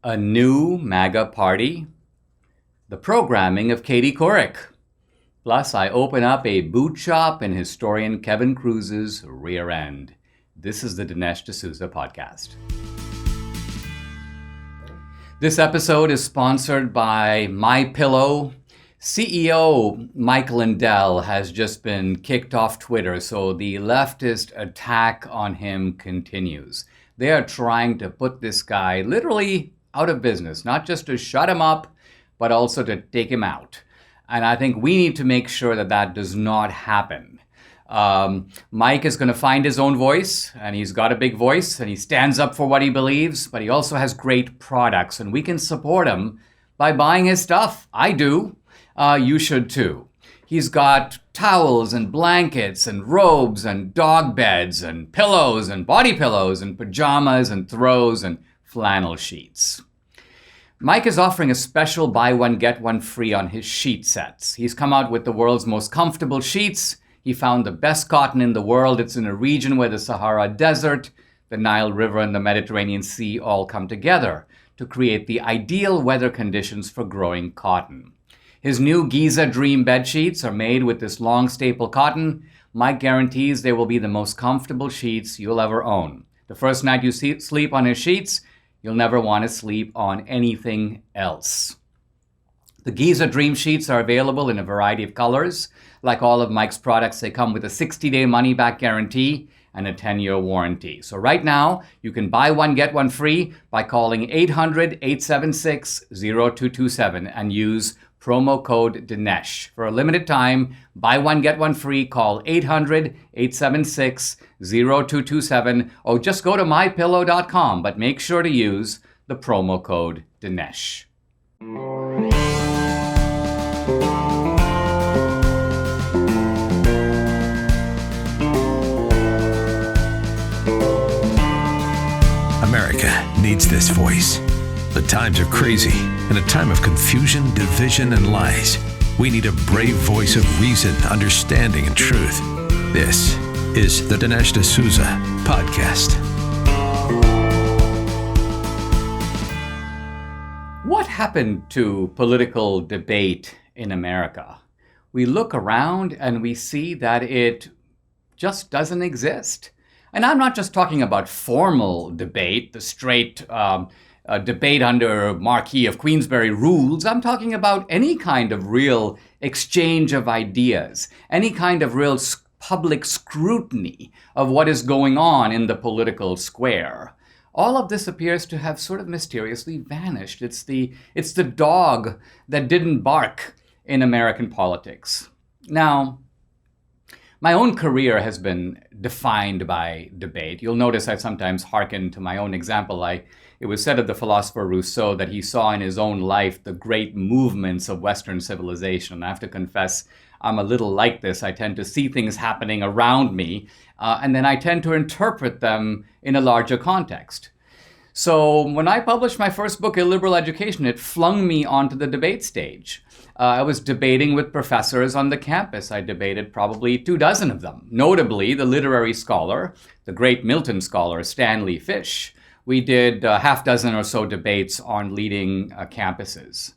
A new MAGA party, the programming of Katie Couric. Plus, I open up a boot shop in historian Kevin Cruse's rear end. This is the Dinesh D'Souza podcast. This episode is sponsored by MyPillow. CEO Mike Lindell has just been kicked off Twitter, so the leftist attack on him continues. They are trying to put this guy literally out of business, not just to shut him up, but also to take him out. And I think we need to make sure that that does not happen. Mike is going to find his own voice, and he's got a big voice, and he stands up for what he believes, but he also has great products, and we can support him by buying his stuff. I do. You should too. He's got towels and blankets and robes and dog beds and pillows and body pillows and pajamas and throws and flannel sheets. Mike is offering a special buy one, get one free on his sheet sets. He's come out with the world's most comfortable sheets. He found the best cotton in the world. It's in a region where the Sahara Desert, the Nile River, and the Mediterranean Sea all come together to create the ideal weather conditions for growing cotton. His new Giza Dream bed sheets are made with this long staple cotton. Mike guarantees they will be the most comfortable sheets you'll ever own. The first night you sleep on his sheets, you'll never want to sleep on anything else. The Giza Dream Sheets are available in a variety of colors. Like all of Mike's products, they come with a 60-day money-back guarantee and a 10-year warranty. So right now, you can buy one, get one free by calling 800-876-0227 and use promo code Dinesh. For a limited time, buy one, get one free. Call 800-876-0227 or just go to mypillow.com, but make sure to use the promo code Dinesh. America needs this voice. The times are crazy. In a time of confusion, division, and lies, we need a brave voice of reason, understanding, and truth. This is the Dinesh D'Souza podcast. What happened to political debate in America? We look around and we see that it just doesn't exist. And I'm not just talking about formal debate, the straight debate under Marquis of Queensberry rules. I'm talking about any kind of real exchange of ideas, any kind of real public scrutiny of what is going on in the political square. All of this appears to have sort of mysteriously vanished. It's the dog that didn't bark in American politics. Now, my own career has been defined by debate. You'll notice I sometimes hearken to my own example. It was said of the philosopher Rousseau that he saw in his own life the great movements of Western civilization. I have to confess, I'm a little like this. I tend to see things happening around me, and then I tend to interpret them in a larger context. So when I published my first book, Illiberal Education, it flung me onto the debate stage. I was debating with professors on the campus. I debated probably 24 of them, notably the literary scholar, the great Milton scholar, Stanley Fish. We did half dozen or so debates on leading campuses.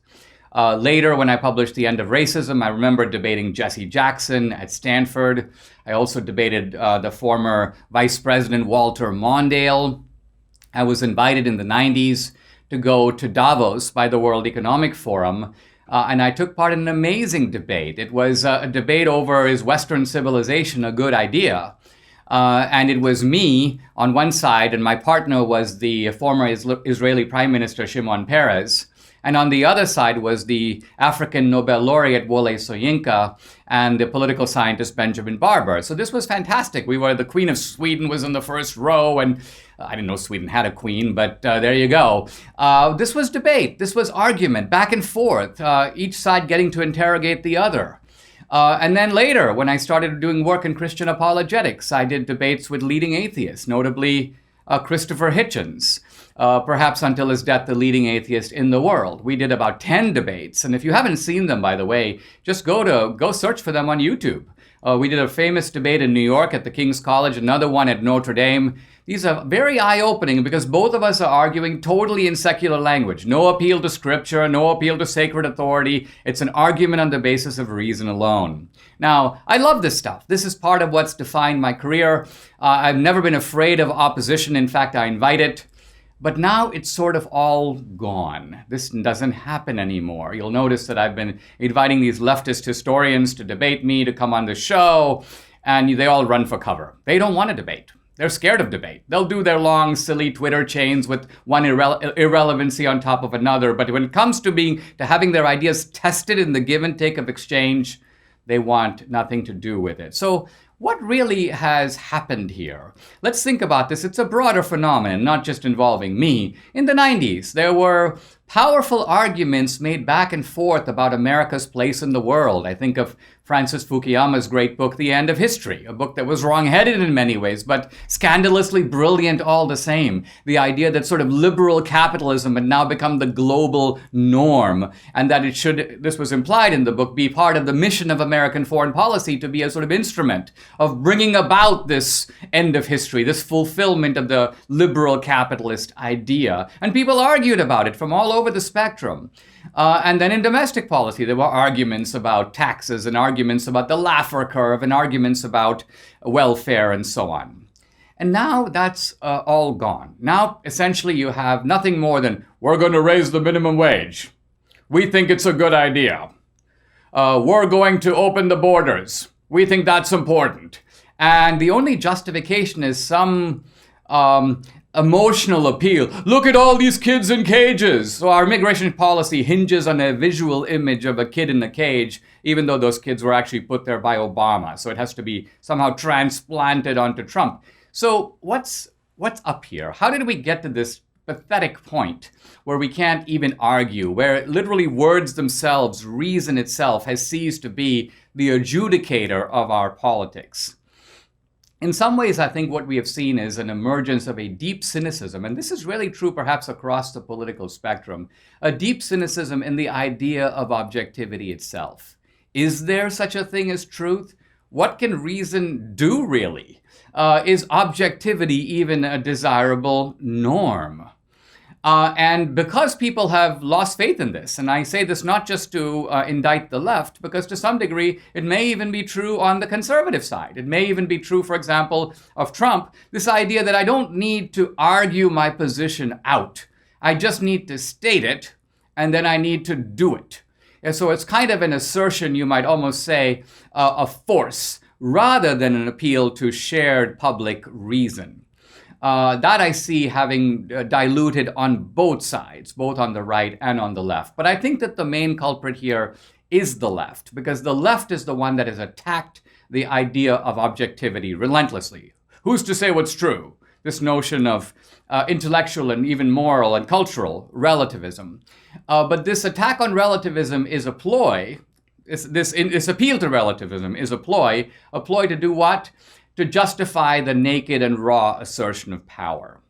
Later, when I published The End of Racism, I remember debating Jesse Jackson at Stanford. I also debated the former Vice President Walter Mondale. I was invited in the 90s to go to Davos by the World Economic Forum, and I took part in an amazing debate. It was a debate over, is Western civilization a good idea? And it was me on one side, and my partner was the former Israeli Prime Minister Shimon Peres. And on the other side was the African Nobel laureate Wole Soyinka and the political scientist Benjamin Barber. So this was fantastic. The Queen of Sweden was in the first row, and I didn't know Sweden had a queen, but there you go. This was debate. This was argument, back and forth, each side getting to interrogate the other. And then later, when I started doing work in Christian apologetics, I did debates with leading atheists, notably Christopher Hitchens, perhaps until his death, the leading atheist in the world. We did about 10 debates. And if you haven't seen them, by the way, just go search for them on YouTube. We did a famous debate in New York at the King's College, another one at Notre Dame. These are very eye-opening because both of us are arguing totally in secular language. No appeal to scripture, no appeal to sacred authority. It's an argument on the basis of reason alone. Now, I love this stuff. This is part of what's defined my career. I've never been afraid of opposition. In fact, I invite it. But now it's sort of all gone. This doesn't happen anymore. You'll notice that I've been inviting these leftist historians to debate me, to come on the show, and they all run for cover. They don't want to debate. They're scared of debate. They'll do their long, silly Twitter chains with one irrelevancy on top of another. But when it comes to having their ideas tested in the give and take of exchange, they want nothing to do with it. So what really has happened here? Let's think about this. It's a broader phenomenon, not just involving me. In the 90s, there were powerful arguments made back and forth about America's place in the world. I think of Francis Fukuyama's great book, The End of History, a book that was wrong-headed in many ways, but scandalously brilliant all the same. The idea that sort of liberal capitalism had now become the global norm, and that it should, this was implied in the book, be part of the mission of American foreign policy to be a sort of instrument of bringing about this end of history, this fulfillment of the liberal capitalist idea. And people argued about it from all over the spectrum. And then in domestic policy, there were arguments about taxes and arguments about the Laffer curve and arguments about welfare and so on. And now that's all gone. Now, essentially, you have nothing more than, we're going to raise the minimum wage. We think it's a good idea. We're going to open the borders. We think that's important. And the only justification is some emotional appeal. Look at all these kids in cages. So our immigration policy hinges on a visual image of a kid in a cage, even though those kids were actually put there by Obama. So it has to be somehow transplanted onto Trump. So what's up here? How did we get to this pathetic point where we can't even argue, where literally words themselves, reason itself, has ceased to be the adjudicator of our politics? In some ways, I think what we have seen is an emergence of a deep cynicism, and this is really true perhaps across the political spectrum, a deep cynicism in the idea of objectivity itself. Is there such a thing as truth? What can reason do, really? Is objectivity even a desirable norm? And because people have lost faith in this, and I say this not just to indict the left, because to some degree it may even be true on the conservative side. It may even be true, for example, of Trump, this idea that I don't need to argue my position out. I just need to state it, and then I need to do it. And so it's kind of an assertion, you might almost say, of force, rather than an appeal to shared public reason. That I see having diluted on both sides, both on the right and on the left. But I think that the main culprit here is the left, because the left is the one that has attacked the idea of objectivity relentlessly. Who's to say what's true? This notion of intellectual and even moral and cultural relativism. But this attack on relativism is a ploy. This appeal to relativism is a ploy to do what? To justify the naked and raw assertion of power.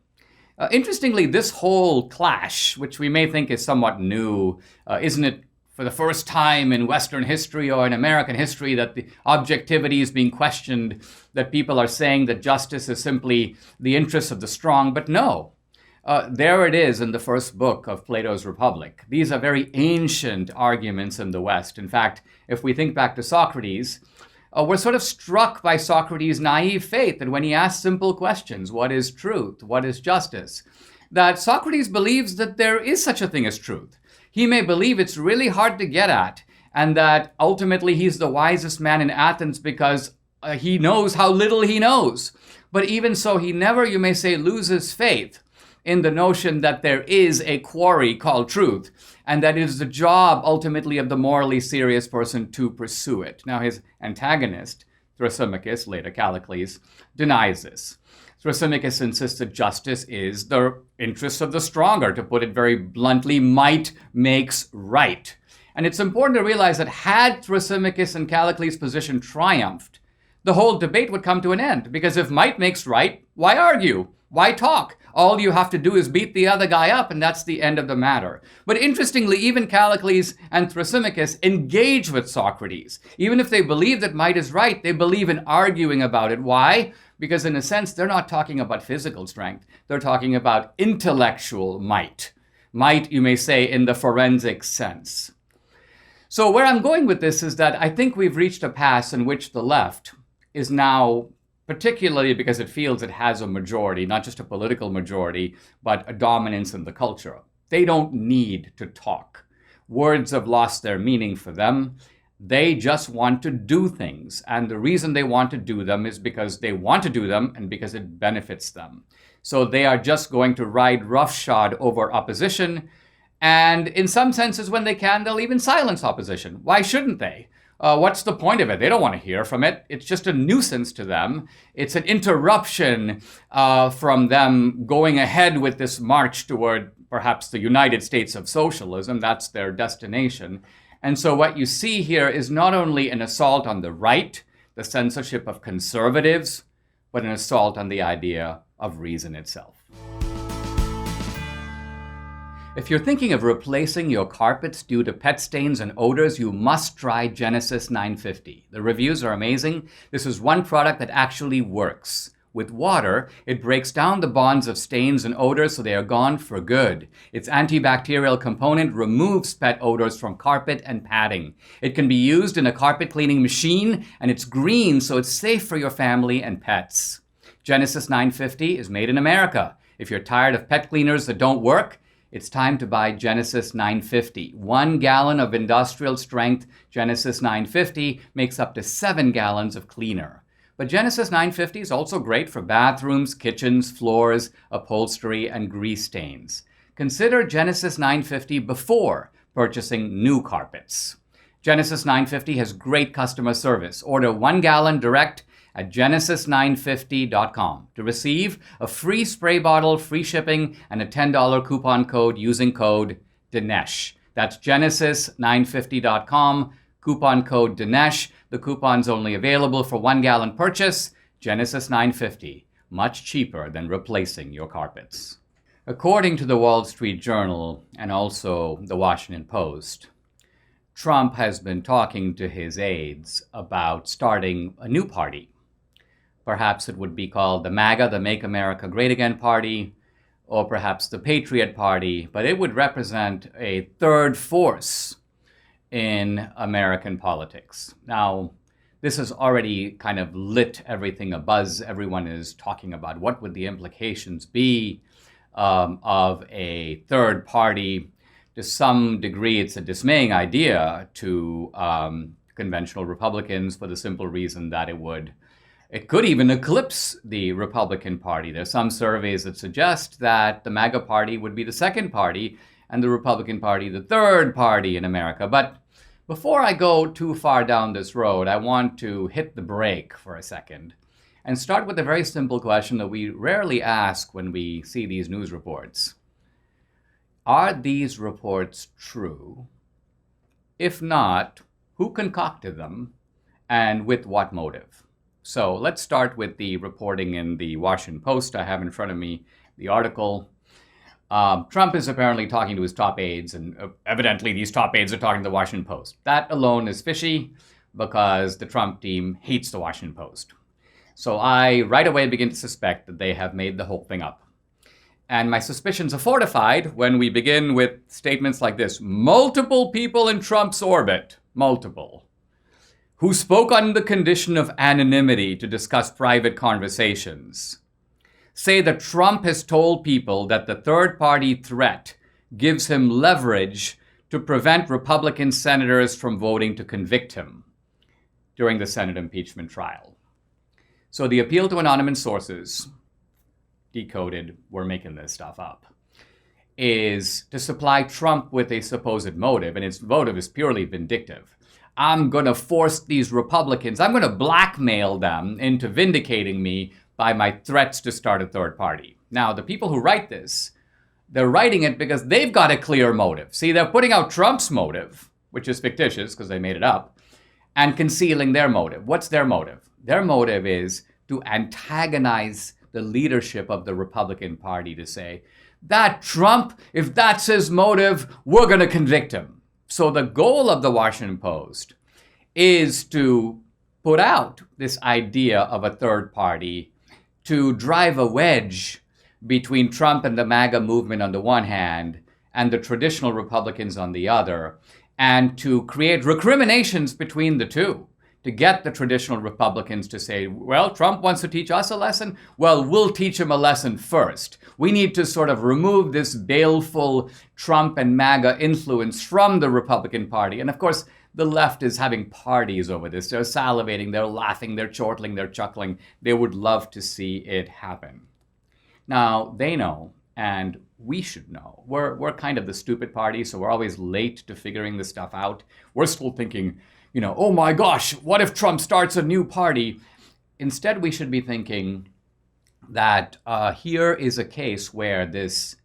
Interestingly, this whole clash, which we may think is somewhat new, isn't it for the first time in Western history or in American history that the objectivity is being questioned, that people are saying that justice is simply the interests of the strong? But no, there it is in the first book of Plato's Republic. These are very ancient arguments in the West. In fact, if we think back to Socrates, we're sort of struck by Socrates' naive faith that when he asks simple questions, what is truth, what is justice, that Socrates believes that there is such a thing as truth. He may believe it's really hard to get at, and that ultimately he's the wisest man in Athens because he knows how little he knows. But even so, he never, you may say, loses faith in the notion that there is a quarry called truth, and that it is the job ultimately of the morally serious person to pursue it. Now his antagonist, Thrasymachus, later Callicles, denies this. Thrasymachus insists that justice is the interest of the stronger. To put it very bluntly, might makes right. And it's important to realize that had Thrasymachus and Callicles' position triumphed, the whole debate would come to an end. Because if might makes right, why argue? Why talk? All you have to do is beat the other guy up, and that's the end of the matter. But interestingly, even Callicles and Thrasymachus engage with Socrates. Even if they believe that might is right, they believe in arguing about it. Why? Because in a sense, they're not talking about physical strength. They're talking about intellectual might. Might, you may say, in the forensic sense. So where I'm going with this is that I think we've reached a pass in which the left is now, particularly because it feels it has a majority, not just a political majority, but a dominance in the culture. They don't need to talk. Words have lost their meaning for them. They just want to do things. And the reason they want to do them is because they want to do them and because it benefits them. So they are just going to ride roughshod over opposition. And in some senses, when they can, they'll even silence opposition. Why shouldn't they? What's the point of it? They don't want to hear from it. It's just a nuisance to them. It's an interruption from them going ahead with this march toward perhaps the United States of Socialism. That's their destination. And so what you see here is not only an assault on the right, the censorship of conservatives, but an assault on the idea of reason itself. If you're thinking of replacing your carpets due to pet stains and odors, you must try Genesis 950. The reviews are amazing. This is one product that actually works. With water, it breaks down the bonds of stains and odors so they are gone for good. Its antibacterial component removes pet odors from carpet and padding. It can be used in a carpet cleaning machine, and it's green so it's safe for your family and pets. Genesis 950 is made in America. If you're tired of pet cleaners that don't work, it's time to buy Genesis 950. 1 gallon of industrial strength Genesis 950 makes up to 7 gallons of cleaner. But Genesis 950 is also great for bathrooms, kitchens, floors, upholstery, and grease stains. Consider Genesis 950 before purchasing new carpets. Genesis 950 has great customer service. Order 1 gallon direct at genesis950.com to receive a free spray bottle, free shipping, and a $10 coupon code using code Dinesh. That's genesis950.com, coupon code Dinesh. The coupon's only available for 1 gallon purchase. Genesis 950, much cheaper than replacing your carpets. According to the Wall Street Journal and also the Washington Post, Trump has been talking to his aides about starting a new party. Perhaps it would be called the MAGA, the Make America Great Again Party, or perhaps the Patriot Party, but it would represent a third force in American politics. Now, this has already kind of lit everything abuzz. Everyone is talking about what would the implications be of a third party. To some degree, it's a dismaying idea to conventional Republicans for the simple reason that it could even eclipse the Republican Party. There's some surveys that suggest that the MAGA Party would be the second party and the Republican Party the third party in America. But before I go too far down this road, I want to hit the brake for a second and start with a very simple question that we rarely ask when we see these news reports. Are these reports true? If not, who concocted them and with what motive? So let's start with the reporting in the Washington Post. I have in front of me the article. Trump is apparently talking to his top aides, and evidently these top aides are talking to the Washington Post. That alone is fishy because the Trump team hates the Washington Post. So I right away begin to suspect that they have made the whole thing up. And my suspicions are fortified when we begin with statements like this: multiple people in Trump's orbit, multiple, who spoke on the condition of anonymity to discuss private conversations, say that Trump has told people that the third-party threat gives him leverage to prevent Republican senators from voting to convict him during the Senate impeachment trial. So the appeal to anonymous sources, decoded, we're making this stuff up, is to supply Trump with a supposed motive, and its motive is purely vindictive. I'm going to force these Republicans, I'm going to blackmail them into vindicating me by my threats to start a third party. Now, the people who write this, they're writing it because they've got a clear motive. See, they're putting out Trump's motive, which is fictitious because they made it up, and concealing their motive. What's their motive? Their motive is to antagonize the the leadership of the Republican Party to say, that Trump, if that's his motive, we're going to convict him. So the goal of the Washington Post is to put out this idea of a third party to drive a wedge between Trump and the MAGA movement on the one hand and the traditional Republicans on the other, and to create recriminations between the two, to get the traditional Republicans to say, well, Trump wants to teach us a lesson. Well, we'll teach him a lesson first. We need to sort of remove this baleful Trump and MAGA influence from the Republican Party. And of course, the left is having parties over this. They're salivating, they're laughing, they're chortling, they're chuckling. They would love to see it happen. Now, they know, and we should know. We're kind of the stupid party, so we're always late to figuring this stuff out. We're still thinking, oh my gosh, what if Trump starts a new party? Instead, we should be thinking that here is a case where this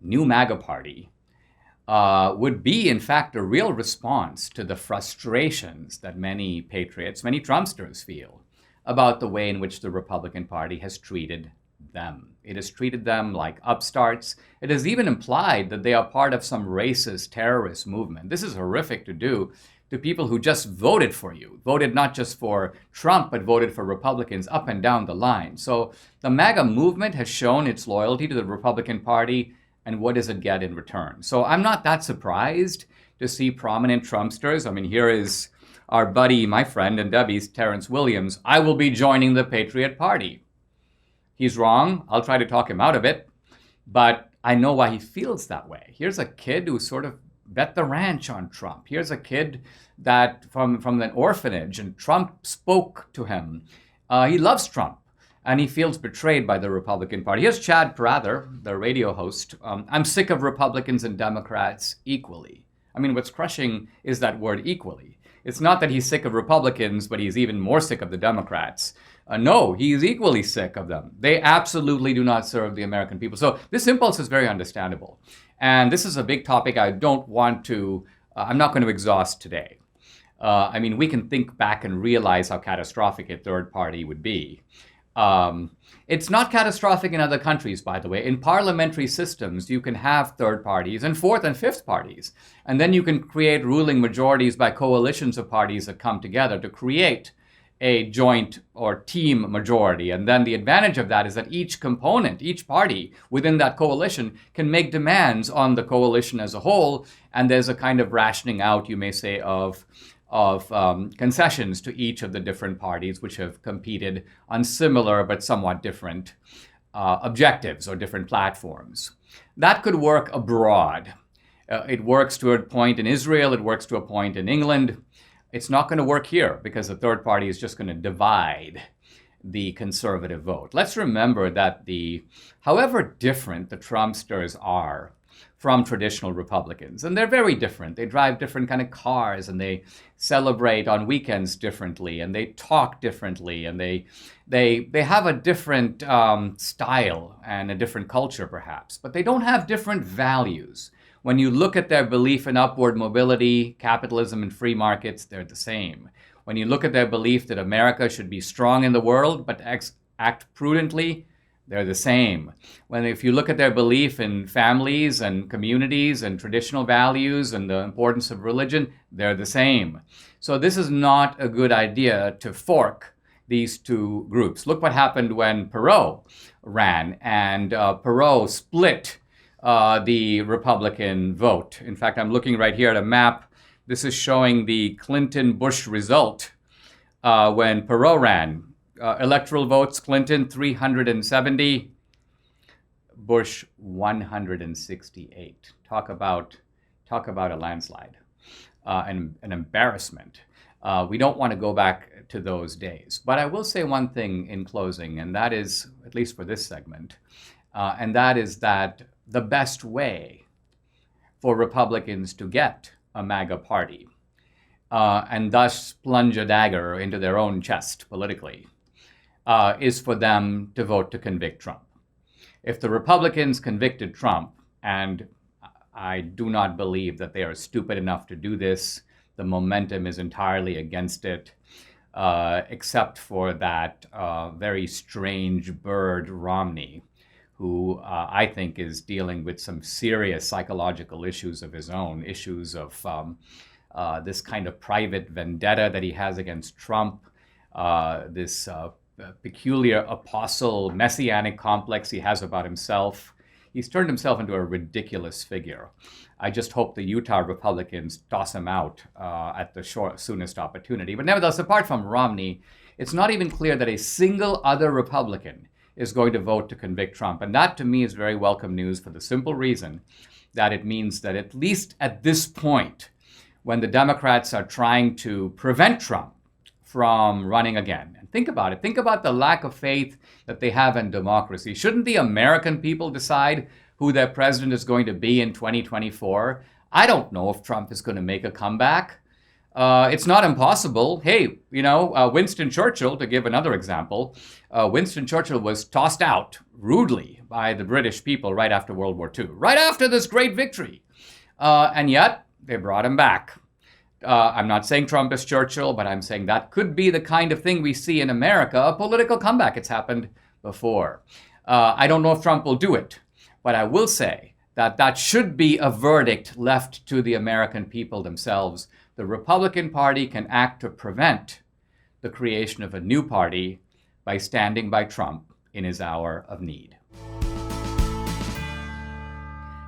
new MAGA party would be, in fact, a real response to the frustrations that many patriots, many Trumpsters feel about the way in which the Republican Party has treated them. It has treated them like upstarts. It has even implied that they are part of some racist terrorist movement. This is horrific to do to people who just voted for you, voted not just for Trump, but voted for Republicans up and down the line. So the MAGA movement has shown its loyalty to the Republican Party, and what does it get in return? So I'm not that surprised to see prominent Trumpsters. I mean, here is our buddy, my friend and Debbie's, Terrence Williams. I will be joining the Patriot Party. He's wrong. I'll try to talk him out of it, but I know why he feels that way. Here's a kid who sort of bet the ranch on Trump. Here's a kid that from an orphanage, and Trump spoke to him. He loves Trump, and he feels betrayed by the Republican Party. Here's Chad Prather, the radio host. I'm sick of Republicans and Democrats equally. I mean, what's crushing is that word equally. It's not that he's sick of Republicans, but he's even more sick of the Democrats. No, he's equally sick of them. They absolutely do not serve the American people. So this impulse is very understandable. And this is a big topic I don't want to, I'm not going to exhaust today. I mean, we can think back and realize how catastrophic a third party would be. It's not catastrophic in other countries, by the way. In parliamentary systems, you can have third parties and fourth and fifth parties. And then you can create ruling majorities by coalitions of parties that come together to create a joint or team majority. And then the advantage of that is that each component, each party within that coalition can make demands on the coalition as a whole. And there's a kind of rationing out, you may say, of concessions to each of the different parties which have competed on similar but somewhat different objectives or different platforms. That could work abroad. It works to a point in Israel, it works to a point in England. It's not going to work here because the third party is just going to divide the conservative vote. Let's remember that however different the Trumpsters are from traditional Republicans, and they're very different. They drive different kind of cars, and they celebrate on weekends differently, and they talk differently, and they have a different style and a different culture, perhaps, but they don't have different values. When you look at their belief in upward mobility, capitalism, and free markets, they're the same. When you look at their belief that America should be strong in the world but act prudently, they're the same. If you look at their belief in families and communities and traditional values and the importance of religion, they're the same. So this is not a good idea to fork these two groups. Look what happened when Perot ran, and Perot split the Republican vote. In fact, I'm looking right here at a map. This is showing the Clinton-Bush result when Perot ran. Electoral votes, Clinton 370, Bush 168. Talk about a landslide, and an embarrassment. We don't want to go back to those days. But I will say one thing in closing, and that is, at least for this segment, and that is that the best way for Republicans to get a MAGA party and thus plunge a dagger into their own chest politically is for them to vote to convict Trump. If the Republicans convicted Trump, and I do not believe that they are stupid enough to do this, the momentum is entirely against it, except for that very strange bird Romney, who I think is dealing with some serious psychological issues of his own, issues of this kind of private vendetta that he has against Trump, this peculiar apostle messianic complex he has about himself. He's turned himself into a ridiculous figure. I just hope the Utah Republicans toss him out at the soonest opportunity. But nevertheless, apart from Romney, it's not even clear that a single other Republican is going to vote to convict Trump. And that, to me, is very welcome news for the simple reason that it means that at least at this point, when the Democrats are trying to prevent Trump from running again, and think about it, think about the lack of faith that they have in democracy. Shouldn't the American people decide who their president is going to be in 2024? I don't know if Trump is going to make a comeback. It's not impossible. Hey, Winston Churchill, to give another example, Winston Churchill was tossed out rudely by the British people right after World War II, right after this great victory. And yet, they brought him back. I'm not saying Trump is Churchill, but I'm saying that could be the kind of thing we see in America, a political comeback. It's happened before. I don't know if Trump will do it, but I will say that that should be a verdict left to the American people themselves. The Republican Party can act to prevent the creation of a new party by standing by Trump in his hour of need.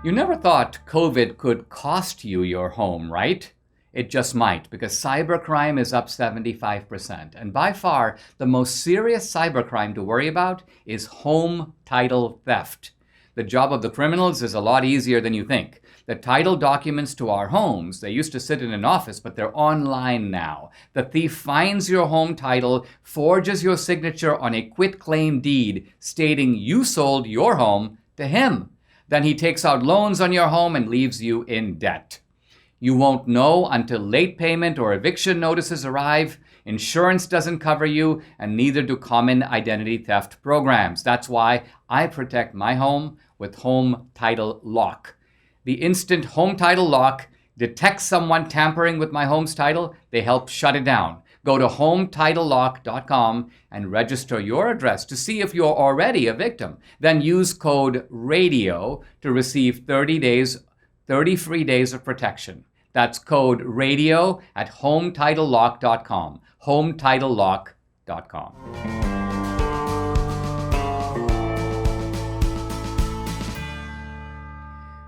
You never thought COVID could cost you your home, right? It just might, because cybercrime is up 75%. And by far, the most serious cybercrime to worry about is home title theft. The job of the criminals is a lot easier than you think. The title documents to our homes, they used to sit in an office, but they're online now. The thief finds your home title, forges your signature on a quitclaim deed stating you sold your home to him. Then he takes out loans on your home and leaves you in debt. You won't know until late payment or eviction notices arrive. Insurance doesn't cover you, and neither do common identity theft programs. That's why I protect my home with Home Title Lock. The instant Home Title Lock detects someone tampering with my home's title, they help shut it down. Go to HometitleLock.com and register your address to see if you're already a victim. Then use code RADIO to receive 30 free days of protection. That's code RADIO at HometitleLock.com. HometitleLock.com.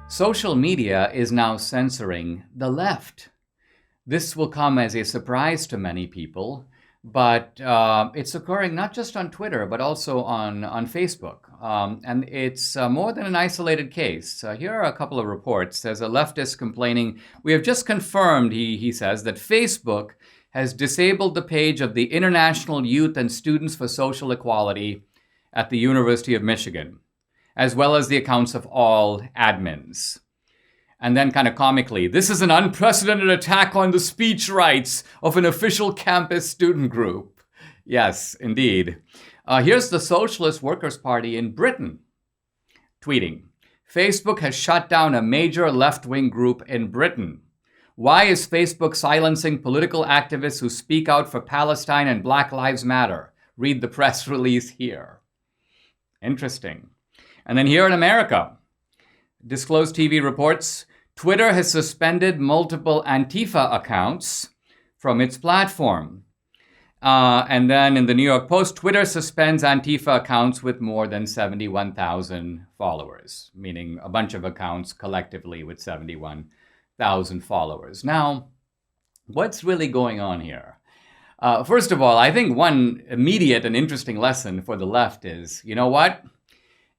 Social media is now censoring the left. This will come as a surprise to many people, but it's occurring not just on Twitter, but also on Facebook. And it's more than an isolated case. Here are a couple of reports. There's a leftist complaining, "We have just confirmed," he says, "that Facebook has disabled the page of the International Youth and Students for Social Equality at the University of Michigan, as well as the accounts of all admins." And then kind of comically, "This is an unprecedented attack on the speech rights of an official campus student group." Yes, indeed. Here's the Socialist Workers' Party in Britain tweeting, "Facebook has shut down a major left-wing group in Britain. Why is Facebook silencing political activists who speak out for Palestine and Black Lives Matter? Read the press release here." Interesting. And then here in America, Disclosed TV reports, Twitter has suspended multiple Antifa accounts from its platform. And then in the New York Post, Twitter suspends Antifa accounts with more than 71,000 followers, meaning a bunch of accounts collectively with 71,000 followers. Now, what's really going on here? First of all, I think one immediate and interesting lesson for the left is, you know what?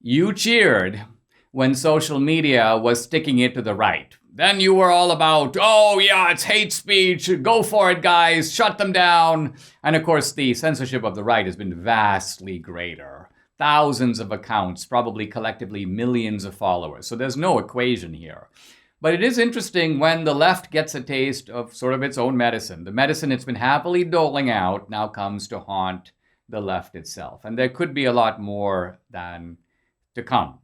You cheered when social media was sticking it to the right. Then you were all about, oh yeah, it's hate speech, go for it guys, shut them down. And of course the censorship of the right has been vastly greater. Thousands of accounts, probably collectively millions of followers. So there's no equation here. But it is interesting when the left gets a taste of sort of its own medicine. The medicine it's been happily doling out now comes to haunt the left itself. And there could be a lot more than to come.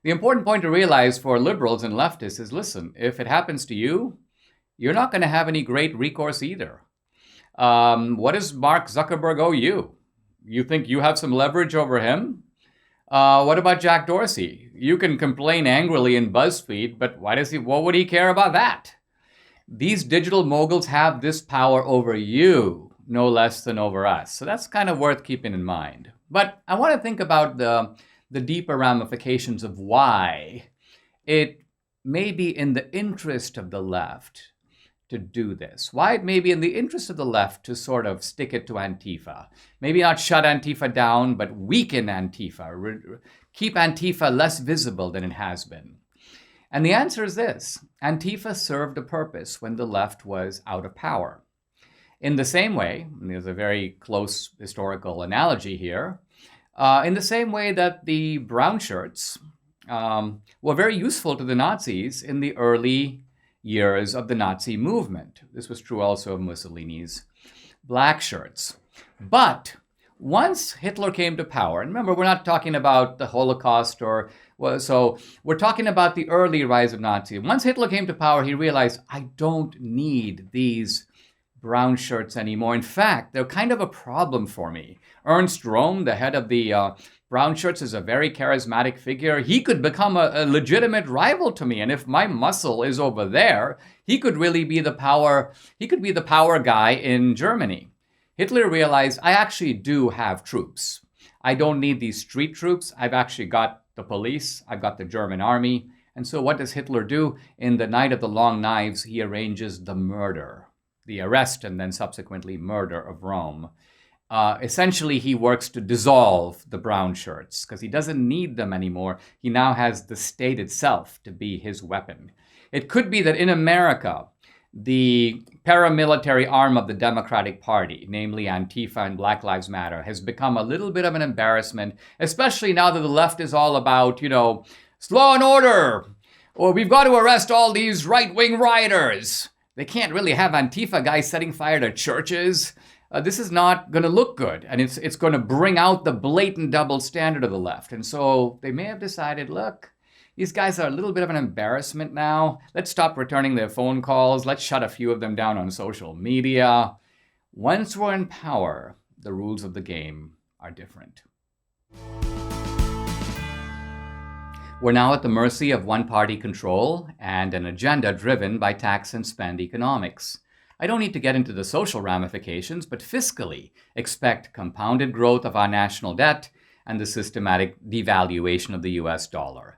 The important point to realize for liberals and leftists is, listen, if it happens to you, you're not going to have any great recourse either. What does Mark Zuckerberg owe you? You think you have some leverage over him? What about Jack Dorsey? You can complain angrily in BuzzFeed, but what would he care about that? These digital moguls have this power over you, no less than over us. So that's kind of worth keeping in mind. But I want to think about the deeper ramifications of why it may be in the interest of the left to do this. Why it may be in the interest of the left to sort of stick it to Antifa. Maybe not shut Antifa down, but weaken Antifa. Keep Antifa less visible than it has been. And the answer is this. Antifa served a purpose when the left was out of power. In the same way, and there's a very close historical analogy here, in the same way that the brown shirts were very useful to the Nazis in the early years of the Nazi movement. This was true also of Mussolini's black shirts. But once Hitler came to power, and remember, we're not talking about the Holocaust so we're talking about the early rise of Nazi. Once Hitler came to power, he realized, I don't need these brown shirts anymore. In fact, they're kind of a problem for me. Ernst Röhm, the head of the brown shirts, is a very charismatic figure. He could become a legitimate rival to me. And if my muscle is over there, he could really be the power. He could be the power guy in Germany. Hitler realized, I actually do have troops. I don't need these street troops. I've actually got the police. I've got the German army. And so what does Hitler do? In the Night of the Long Knives, he arranges the murder, the arrest and then subsequently murder of Röhm. Essentially, he works to dissolve the brown shirts because he doesn't need them anymore. He now has the state itself to be his weapon. It could be that in America, the paramilitary arm of the Democratic Party, namely Antifa and Black Lives Matter, has become a little bit of an embarrassment, especially now that the left is all about, law and order, or we've got to arrest all these right-wing rioters. They can't really have Antifa guys setting fire to churches. This is not going to look good, and it's going to bring out the blatant double standard of the left. And so they may have decided, look, these guys are a little bit of an embarrassment now. Let's stop returning their phone calls. Let's shut a few of them down on social media. Once we're in power, the rules of the game are different. We're now at the mercy of one-party control and an agenda driven by tax and spend economics. I don't need to get into the social ramifications, but fiscally, expect compounded growth of our national debt and the systematic devaluation of the US dollar.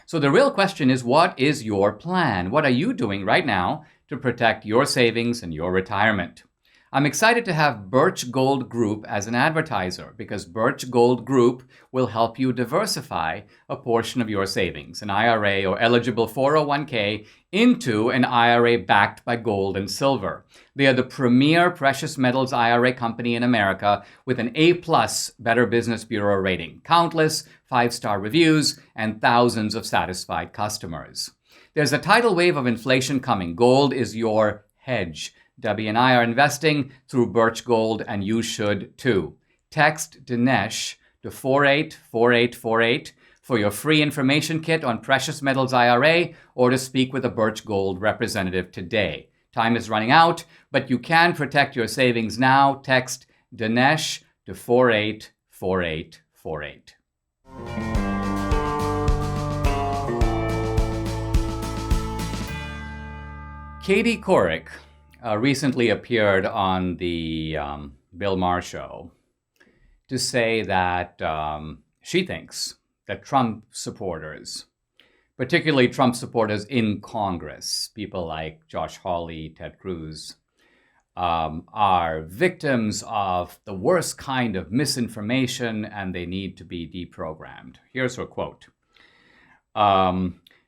So the real question is, what is your plan? What are you doing right now to protect your savings and your retirement? I'm excited to have Birch Gold Group as an advertiser because Birch Gold Group will help you diversify a portion of your savings, an IRA or eligible 401k, into an IRA backed by gold and silver. They are the premier precious metals IRA company in America with an A+ Better Business Bureau rating, countless 5-star reviews, and thousands of satisfied customers. There's a tidal wave of inflation coming. Gold is your hedge. Debbie and I are investing through Birch Gold, and you should too. Text Dinesh to 484848 for your free information kit on Precious Metals IRA or to speak with a Birch Gold representative today. Time is running out, but you can protect your savings now. Text Dinesh to 484848. Katie Couric recently appeared on the Bill Maher show to say that she thinks that Trump supporters, particularly Trump supporters in Congress, people like Josh Hawley, Ted Cruz, are victims of the worst kind of misinformation and they need to be deprogrammed. Here's her quote.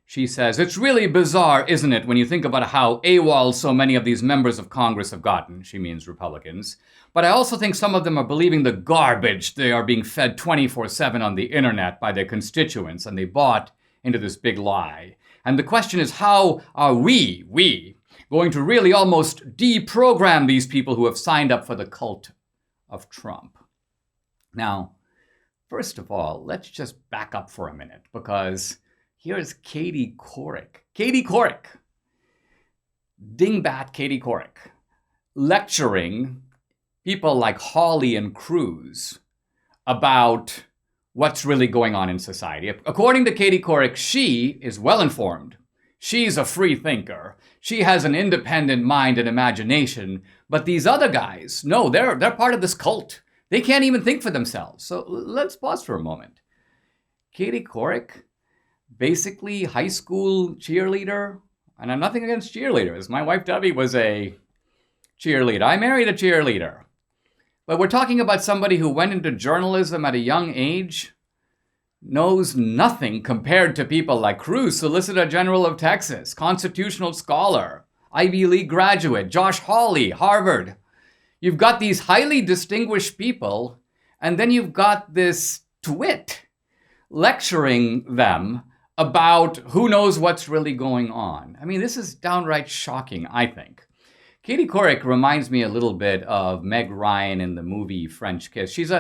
She says, "It's really bizarre, isn't it, when you think about how AWOL so many of these members of Congress have gotten," she means Republicans, "but I also think some of them are believing the garbage they are being fed 24/7 on the internet by their constituents, and they bought into this big lie. And the question is, how are we going to really almost deprogram these people who have signed up for the cult of Trump?" Now, first of all, let's just back up for a minute, because here's Katie Couric. Katie Couric, dingbat Katie Couric, lecturing people like Hawley and Cruz about what's really going on in society. According to Katie Couric, she is well-informed. She's a free thinker. She has an independent mind and imagination. But these other guys, no, they're part of this cult. They can't even think for themselves. So let's pause for a moment. Katie Couric, basically high school cheerleader, and I'm nothing against cheerleaders. My wife Debbie was a cheerleader. I married a cheerleader. But we're talking about somebody who went into journalism at a young age, knows nothing compared to people like Cruz, Solicitor General of Texas, constitutional scholar, Ivy League graduate, Josh Hawley, Harvard. You've got these highly distinguished people, and then you've got this twit lecturing them about who knows what's really going on. I mean, this is downright shocking, I think. Katie Couric reminds me a little bit of Meg Ryan in the movie French Kiss. She's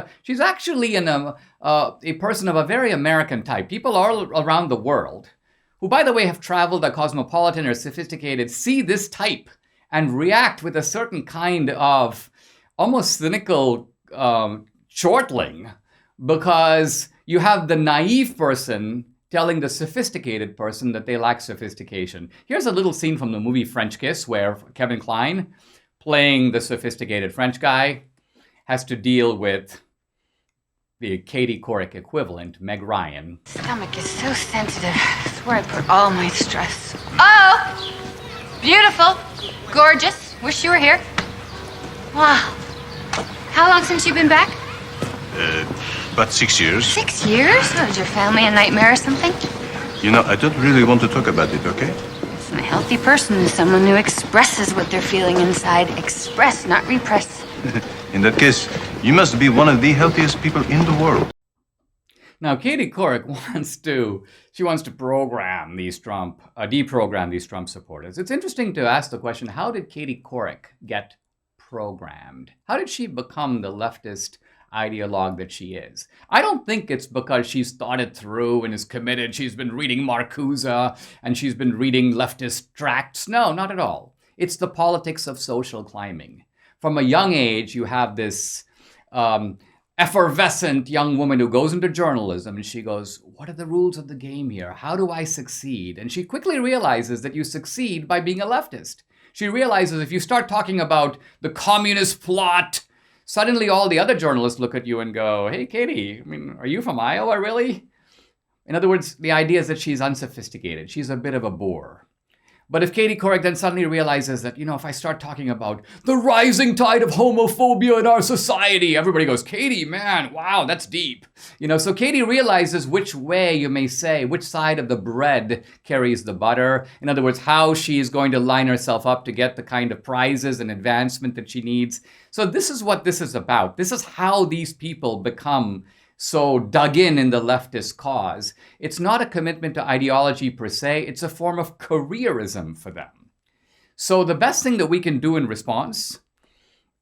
actually a person of a very American type. People all around the world, who, by the way, have traveled, are cosmopolitan or sophisticated, see this type and react with a certain kind of almost cynical chortling, because you have the naive person telling the sophisticated person that they lack sophistication. Here's a little scene from the movie French Kiss where Kevin Kline, playing the sophisticated French guy, has to deal with the Katie Couric equivalent, Meg Ryan. Stomach is so sensitive. It's where I put all my stress. Oh! Beautiful. Gorgeous. Wish you were here. Wow. How long since you've been back? About 6 years. 6 years? Oh, is your family a nightmare or something? You know, I don't really want to talk about it, okay? Listen, a healthy person is someone who expresses what they're feeling inside. Express, not repress. In that case, you must be one of the healthiest people in the world. Now, Katie Couric wants to deprogram these Trump supporters. It's interesting to ask the question, how did Katie Couric get programmed? How did she become the leftist ideologue that she is? I don't think it's because she's thought it through and is committed. She's been reading Marcuse and she's been reading leftist tracts. No, not at all. It's the politics of social climbing. From a young age, you have this effervescent young woman who goes into journalism and she goes, what are the rules of the game here? How do I succeed? And she quickly realizes that you succeed by being a leftist. She realizes if you start talking about the communist plot, suddenly all the other journalists look at you and go, hey, Katie, I mean, are you from Iowa, really? In other words, the idea is that she's unsophisticated. She's a bit of a bore. But if Katie Couric then suddenly realizes that, if I start talking about the rising tide of homophobia in our society, everybody goes, Katie, man, wow, that's deep. So Katie realizes which way, you may say, which side of the bread carries the butter. In other words, how she is going to line herself up to get the kind of prizes and advancement that she needs. So this is what this is about. This is how these people become so dug in the leftist cause. It's not a commitment to ideology per se, it's a form of careerism for them. So the best thing that we can do in response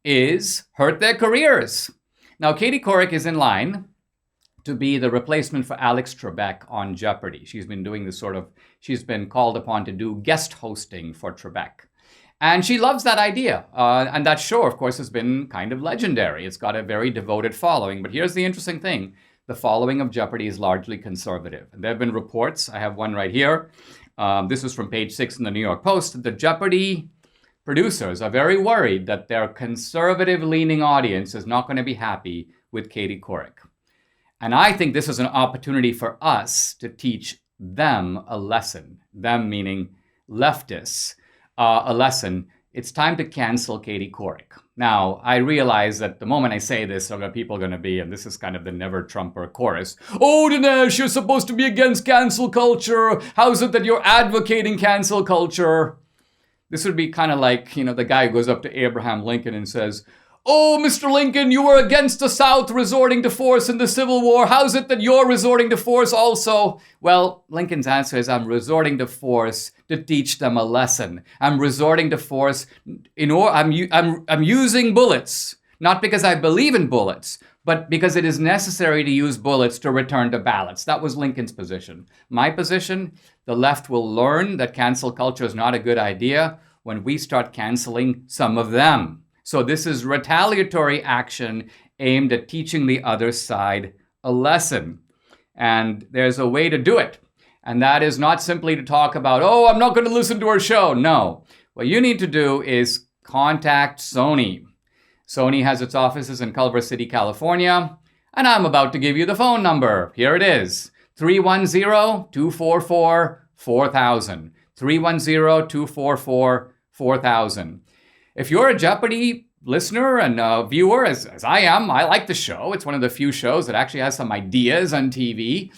is hurt their careers. Now, Katie Couric is in line to be the replacement for Alex Trebek on Jeopardy. She's been doing this she's been called upon to do guest hosting for Trebek. And she loves that idea. And that show, of course, has been kind of legendary. It's got a very devoted following. But here's the interesting thing. The following of Jeopardy is largely conservative. And there have been reports. I have one right here. This is from page 6 in the New York Post. The Jeopardy producers are very worried that their conservative-leaning audience is not going to be happy with Katie Couric. And I think this is an opportunity for us to teach them a lesson. Them meaning leftists. A lesson. It's time to cancel Katie Couric. Now, I realize that the moment I say this, people are going to be, and this is kind of the never Trumper chorus, oh, Dinesh, you're supposed to be against cancel culture. How is it that you're advocating cancel culture? This would be kind of like, the guy who goes up to Abraham Lincoln and says, oh, Mr. Lincoln, you were against the South resorting to force in the Civil War. How's it that you're resorting to force also? Well, Lincoln's answer is, I'm resorting to force to teach them a lesson. I'm resorting to force I'm using bullets, not because I believe in bullets, but because it is necessary to use bullets to return to ballots. That was Lincoln's position. My position, the left will learn that cancel culture is not a good idea when we start canceling some of them. So this is retaliatory action aimed at teaching the other side a lesson. And there's a way to do it. And that is not simply to talk about, oh, I'm not going to listen to our show. No. What you need to do is contact Sony. Sony has its offices in Culver City, California. And I'm about to give you the phone number. Here it is. 310-244-4000. 310-244-4000. If you're a Jeopardy listener and a viewer, as I am, I like the show. It's one of the few shows that actually has some ideas on TV.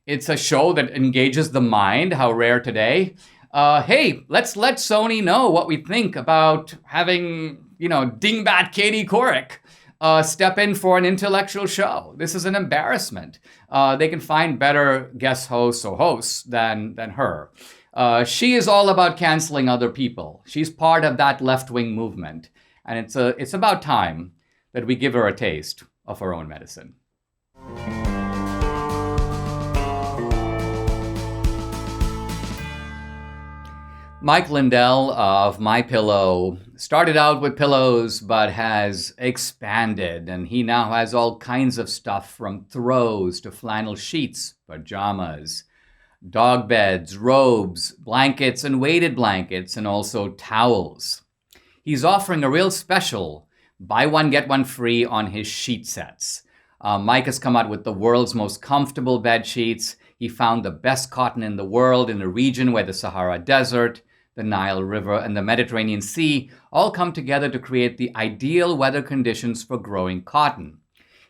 It's a show that engages the mind, how rare today. Hey, let's let Sony know what we think about having, dingbat Katie Couric step in for an intellectual show. This is an embarrassment. They can find better guest hosts or hosts than her. She is all about canceling other people. She's part of that left-wing movement. And it's about time that we give her a taste of her own medicine. Mike Lindell of MyPillow started out with pillows, but has expanded, and he now has all kinds of stuff from throws to flannel sheets, pajamas, dog beds, robes, blankets, and weighted blankets, and also towels. He's offering a real special, buy one, get one free on his sheet sets. Mike has come out with the world's most comfortable bed sheets. He found the best cotton in the world in a region where the Sahara Desert, the Nile River, and the Mediterranean Sea all come together to create the ideal weather conditions for growing cotton.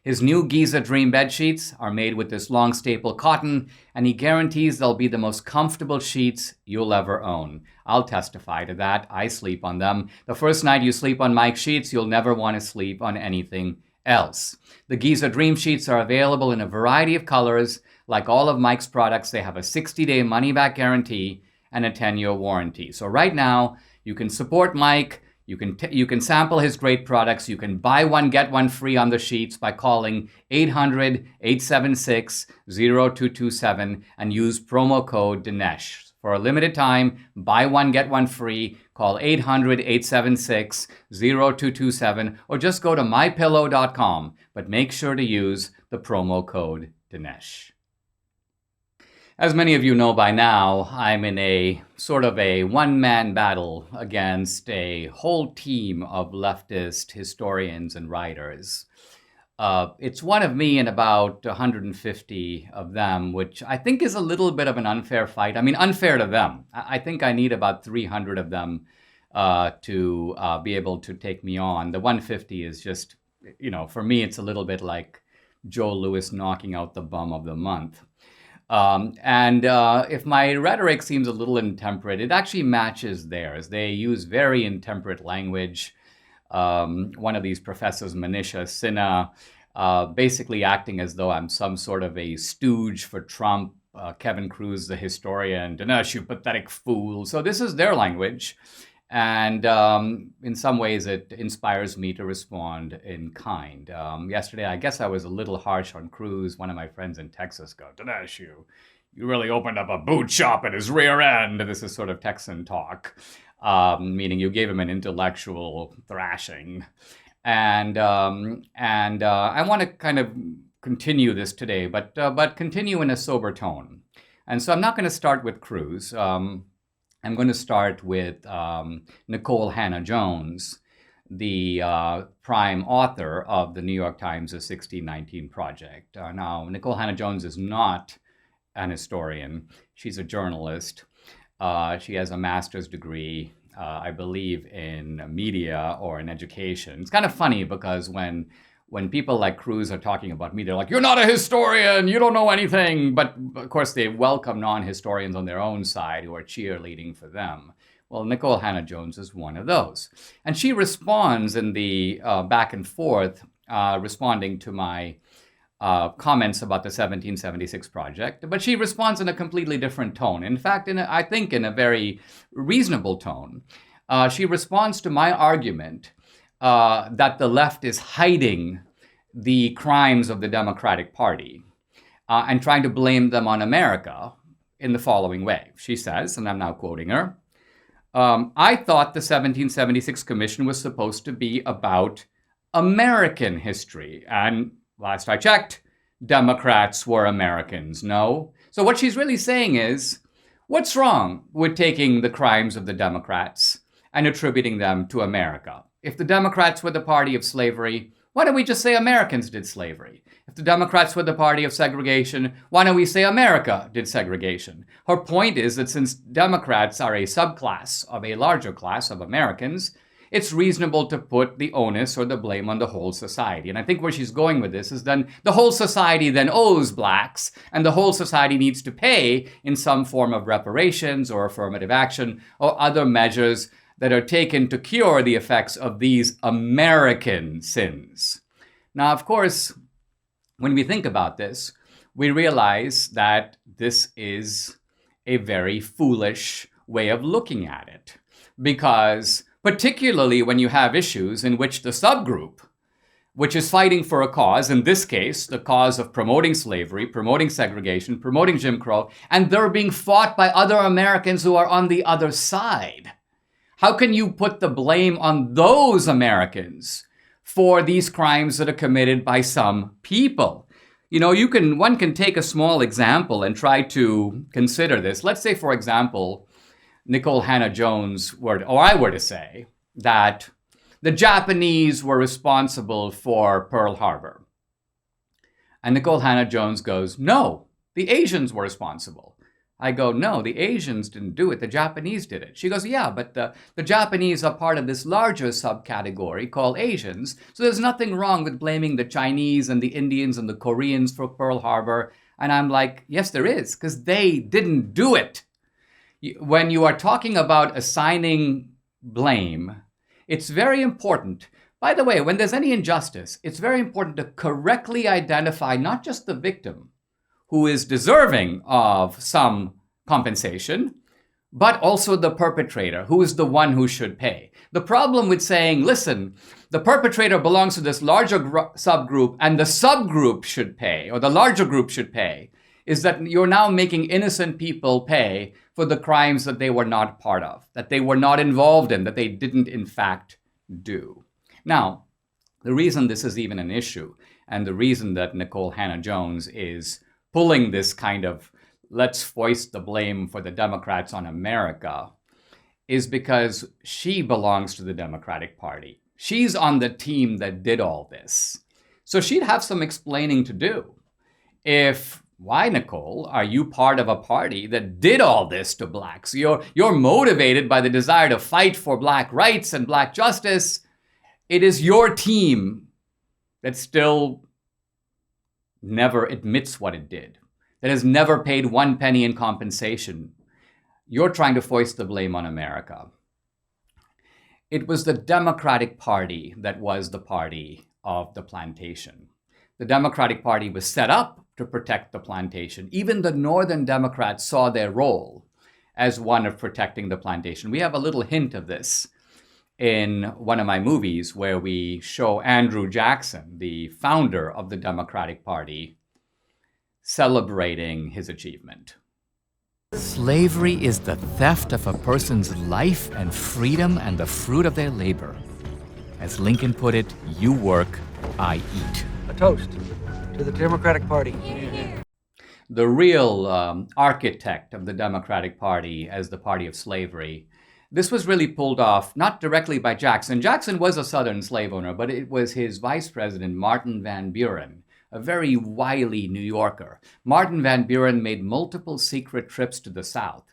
His new Giza Dream bed sheets are made with this long staple cotton, and he guarantees they'll be the most comfortable sheets you'll ever own. I'll testify to that. I sleep on them. The first night you sleep on Mike's sheets, you'll never want to sleep on anything else. The Giza Dream sheets are available in a variety of colors. Like all of Mike's products, they have a 60-day money-back guarantee and a 10-year warranty. So right now, you can support Mike. You can sample his great products. You can buy one, get one free on the sheets by calling 800-876-0227 and use promo code Dinesh. For a limited time, buy one, get one free. Call 800-876-0227 or just go to mypillow.com. But make sure to use the promo code Dinesh. As many of you know by now, I'm in a sort of a one-man battle against a whole team of leftist historians and writers. It's one of me and about 150 of them, which I think is a little bit of an unfair fight. I mean, unfair to them. I think I need about 300 of them to be able to take me on. The 150 is just, for me, it's a little bit like Joe Louis knocking out the bum of the month. If my rhetoric seems a little intemperate, it actually matches theirs. They use very intemperate language. One of these professors, Manisha Sinha, basically acting as though I'm some sort of a stooge for Trump. Kevin Cruz, the historian, Dinesh, you pathetic fool. So this is their language. And in some ways, it inspires me to respond in kind. Yesterday, I guess I was a little harsh on Cruz. One of my friends in Texas goes, Dinesh, you really opened up a boot shop at his rear end. This is sort of Texan talk, meaning you gave him an intellectual thrashing. And I want to kind of continue this today, but continue in a sober tone. And so I'm not going to start with Cruz. I'm going to start with Nicole Hannah-Jones, the prime author of the New York Times' 1619 Project. Now, Nicole Hannah-Jones is not an historian. She's a journalist. She has a master's degree, I believe, in media or in education. It's kind of funny because when people like Cruz are talking about me, they're like, you're not a historian, you don't know anything. But of course, they welcome non-historians on their own side who are cheerleading for them. Well, Nicole Hannah-Jones is one of those. And she responds in the back and forth, responding to my comments about the 1776 Project. But she responds in a completely different tone. In fact, I think in a very reasonable tone. She responds to my argument that the left is hiding the crimes of the Democratic Party and trying to blame them on America in the following way. She says, and I'm now quoting her, I thought the 1776 Commission was supposed to be about American history. And last I checked, Democrats were Americans. No? So what she's really saying is, what's wrong with taking the crimes of the Democrats and attributing them to America? If the Democrats were the party of slavery, why don't we just say Americans did slavery? If the Democrats were the party of segregation, why don't we say America did segregation? Her point is that since Democrats are a subclass of a larger class of Americans, it's reasonable to put the onus or the blame on the whole society. And I think where she's going with this is then the whole society then owes blacks, and the whole society needs to pay in some form of reparations or affirmative action or other measures that are taken to cure the effects of these American sins. Now, of course, when we think about this, we realize that this is a very foolish way of looking at it. Because particularly when you have issues in which the subgroup, which is fighting for a cause, in this case, the cause of promoting slavery, promoting segregation, promoting Jim Crow, and they're being fought by other Americans who are on the other side. How can you put the blame on those Americans for these crimes that are committed by some people? You know, one can take a small example and try to consider this. Let's say, for example, Nicole Hannah-Jones I were to say that the Japanese were responsible for Pearl Harbor. And Nicole Hannah-Jones goes, no, the Asians were responsible. I go, no, the Asians didn't do it. The Japanese did it. She goes, yeah, but the Japanese are part of this larger subcategory called Asians. So there's nothing wrong with blaming the Chinese and the Indians and the Koreans for Pearl Harbor. And I'm like, yes, there is, because they didn't do it. When you are talking about assigning blame, it's very important. By the way, when there's any injustice, it's very important to correctly identify not just the victim, who is deserving of some compensation, but also the perpetrator, who is the one who should pay. The problem with saying, listen, the perpetrator belongs to this larger subgroup and the subgroup should pay, or the larger group should pay, is that you're now making innocent people pay for the crimes that they were not part of, that they were not involved in, that they didn't in fact do. Now, the reason this is even an issue, and the reason that Nicole Hannah-Jones is pulling this kind of let's foist the blame for the Democrats on America, is because she belongs to the Democratic Party. She's on the team that did all this. So she'd have some explaining to do. Why, Nicole, are you part of a party that did all this to blacks? You're motivated by the desire to fight for black rights and black justice. It is your team that still never admits what it did, that has never paid 1 penny in compensation. You're trying to foist the blame on America. It was the Democratic Party that was the party of the plantation. The Democratic Party was set up to protect the plantation. Even the Northern Democrats saw their role as one of protecting the plantation. We have a little hint of this in one of my movies where we show Andrew Jackson, the founder of the Democratic Party, celebrating his achievement. Slavery is the theft of a person's life and freedom and the fruit of their labor. As Lincoln put it, you work, I eat. A toast to the Democratic Party. The real architect of the Democratic Party as the party of slavery, this was really pulled off not directly by Jackson. Jackson was a Southern slave owner, but it was his vice president, Martin Van Buren, a very wily New Yorker. Martin Van Buren made multiple secret trips to the South.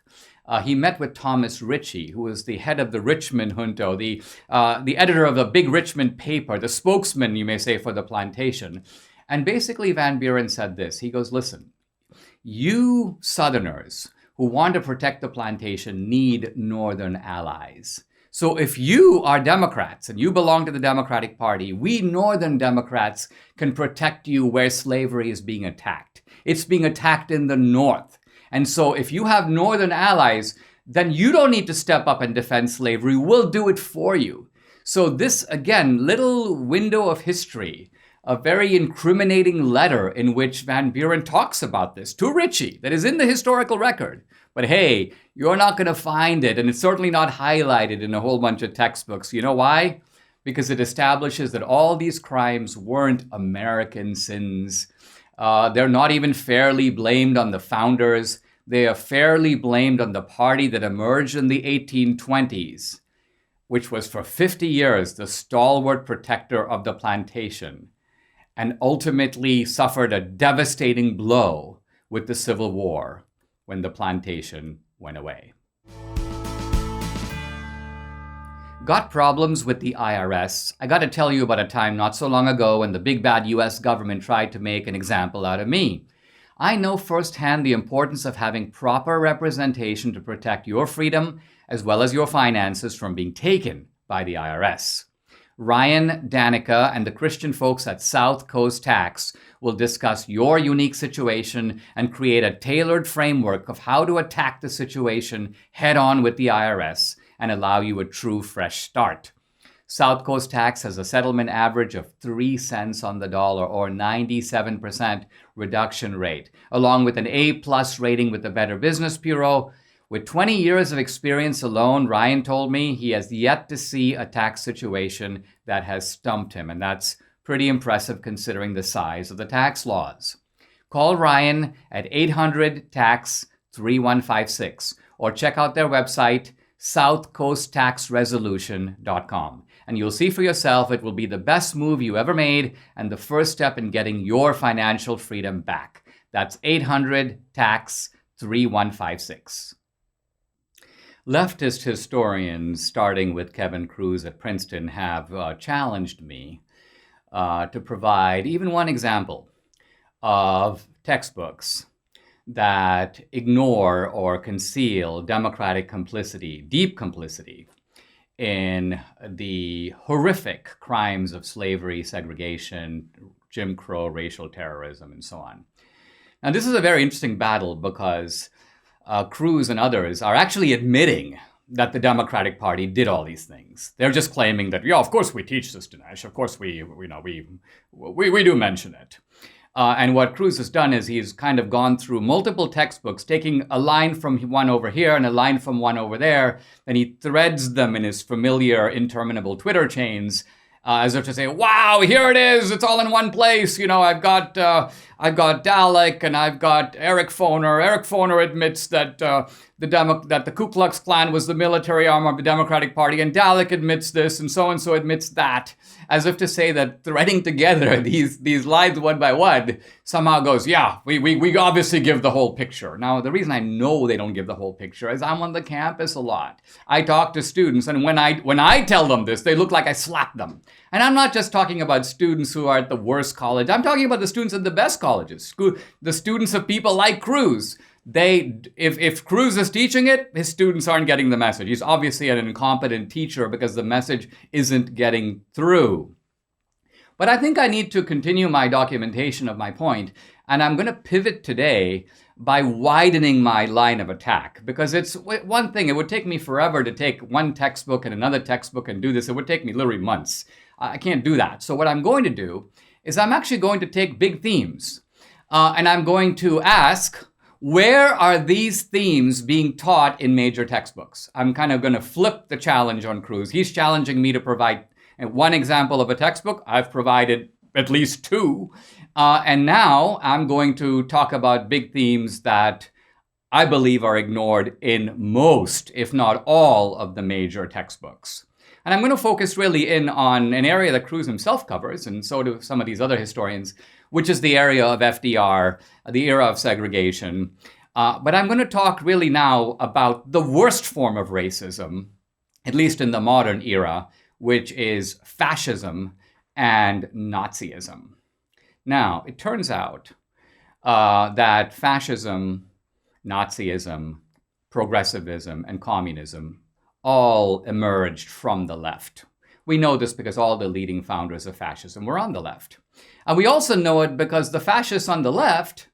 He met with Thomas Ritchie, who was the head of the Richmond junto, the editor of the big Richmond paper, the spokesman, you may say, for the plantation. And basically Van Buren said this. He goes, listen, you Southerners who want to protect the plantation need Northern allies. So if you are Democrats and you belong to the Democratic Party, we Northern Democrats can protect you where slavery is being attacked. It's being attacked in the North. And so if you have Northern allies, then you don't need to step up and defend slavery. We'll do it for you. So this, again, little window of history a very incriminating letter in which Van Buren talks about this to Ritchie that is in the historical record. But hey, you're not going to find it, and it's certainly not highlighted in a whole bunch of textbooks. You know why? Because it establishes that all these crimes weren't American sins. They're not even fairly blamed on the founders. They are fairly blamed on the party that emerged in the 1820s, which was for 50 years the stalwart protector of the plantation, and ultimately suffered a devastating blow with the Civil War when the plantation went away. Got problems with the IRS? I got to tell you about a time not so long ago when the big bad US government tried to make an example out of me. I know firsthand the importance of having proper representation to protect your freedom as well as your finances from being taken by the IRS. Ryan, Danica, and the Christian folks at South Coast Tax will discuss your unique situation and create a tailored framework of how to attack the situation head on with the IRS and allow you a true fresh start. South Coast Tax has a settlement average of 3 cents on the dollar, or 97% reduction rate, along with an A+ rating with the Better Business Bureau. With 20 years of experience alone, Ryan told me he has yet to see a tax situation that has stumped him, and that's pretty impressive considering the size of the tax laws. Call Ryan at 800-TAX-3156 or check out their website, southcoasttaxresolution.com. And you'll see for yourself it will be the best move you ever made and the first step in getting your financial freedom back. That's 800-TAX-3156. Leftist historians, starting with Kevin Kruse at Princeton, have challenged me to provide even one example of textbooks that ignore or conceal democratic complicity, deep complicity, in the horrific crimes of slavery, segregation, Jim Crow, racial terrorism, and so on. Now, this is a very interesting battle because Kruse and others are actually admitting that the Democratic Party did all these things. They're just claiming that, yeah, of course we teach this, Dinesh. Of course we do mention it. And what Kruse has done is he's kind of gone through multiple textbooks, taking a line from one over here and a line from one over there, and he threads them in his familiar interminable Twitter chains, as if to say, wow, here it is, it's all in one place. You know, I've got Dalek and I've got Eric Foner. Eric Foner admits that that the Ku Klux Klan was the military arm of the Democratic Party, and Dalek admits this, and so admits that, as if to say that threading together these lines one by one somehow goes, yeah, we obviously give the whole picture. Now, the reason I know they don't give the whole picture is I'm on the campus a lot. I talk to students, and when I tell them this, they look like I slapped them. And I'm not just talking about students who are at the worst college. I'm talking about the students at the best colleges, the students of people like Kruse. If Kruse is teaching it, his students aren't getting the message. He's obviously an incompetent teacher because the message isn't getting through. But I think I need to continue my documentation of my point, and I'm going to pivot today by widening my line of attack, because it's one thing. It would take me forever to take one textbook and another textbook and do this. It would take me literally months. I can't do that. So what I'm going to do is I'm actually going to take big themes, and I'm going to ask, where are these themes being taught in major textbooks? I'm kind of going to flip the challenge on Kruse. He's challenging me to provide one example of a textbook. I've provided at least two. And now I'm going to talk about big themes that I believe are ignored in most, if not all, of the major textbooks. And I'm going to focus really in on an area that Kruse himself covers, and so do some of these other historians, which is the area of FDR, the era of segregation. But I'm going to talk really now about the worst form of racism, at least in the modern era, which is fascism and Nazism. Now, it turns out that fascism, Nazism, progressivism, and communism all emerged from the left. We know this because all the leading founders of fascism were on the left. And we also know it because the fascists on the left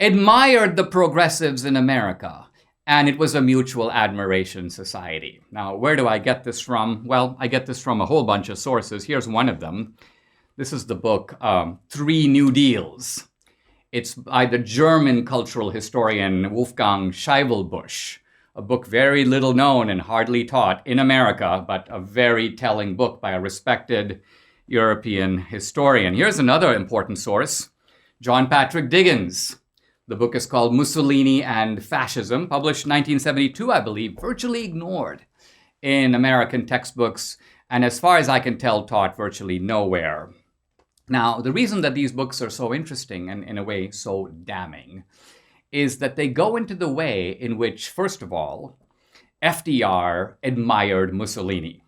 admired the progressives in America, and it was a mutual admiration society. Now, where do I get this from? Well, I get this from a whole bunch of sources. Here's one of them. This is the book, Three New Deals. It's by the German cultural historian Wolfgang Scheivelbusch, a book very little known and hardly taught in America, but a very telling book by a respected European historian. Here's another important source, John Patrick Diggins. The book is called Mussolini and Fascism, published in 1972, I believe, virtually ignored in American textbooks, and as far as I can tell, taught virtually nowhere. Now, the reason that these books are so interesting and in a way so damning is that they go into the way in which, first of all, FDR admired Mussolini.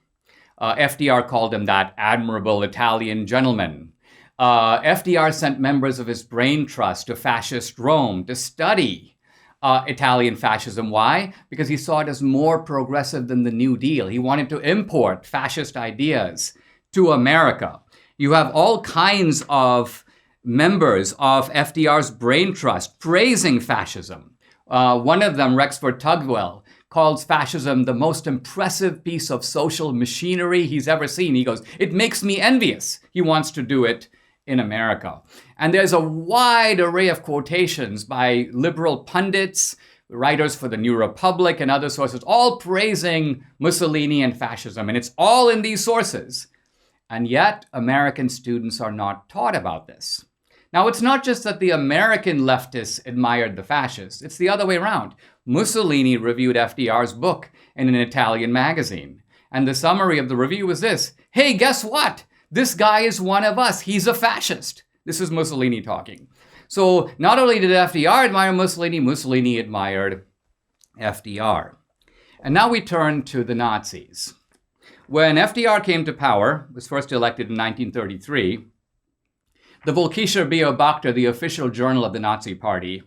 FDR called him that admirable Italian gentleman. FDR sent members of his brain trust to fascist Rome to study Italian fascism. Why? Because he saw it as more progressive than the New Deal. He wanted to import fascist ideas to America. You have all kinds of members of FDR's brain trust praising fascism. One of them, Rexford Tugwell, calls fascism the most impressive piece of social machinery he's ever seen. He goes, "It makes me envious." He wants to do it in America. And there's a wide array of quotations by liberal pundits, writers for the New Republic and other sources, all praising Mussolini and fascism. And it's all in these sources. And yet, American students are not taught about this. Now, it's not just that the American leftists admired the fascists. It's the other way around. Mussolini reviewed FDR's book in an Italian magazine. And the summary of the review was this: "Hey, guess what? This guy is one of us. He's a fascist." This is Mussolini talking. So not only did FDR admire Mussolini, Mussolini admired FDR. And now we turn to the Nazis. When FDR came to power, was first elected in 1933, the Volkischer Beobachter, the official journal of the Nazi Party,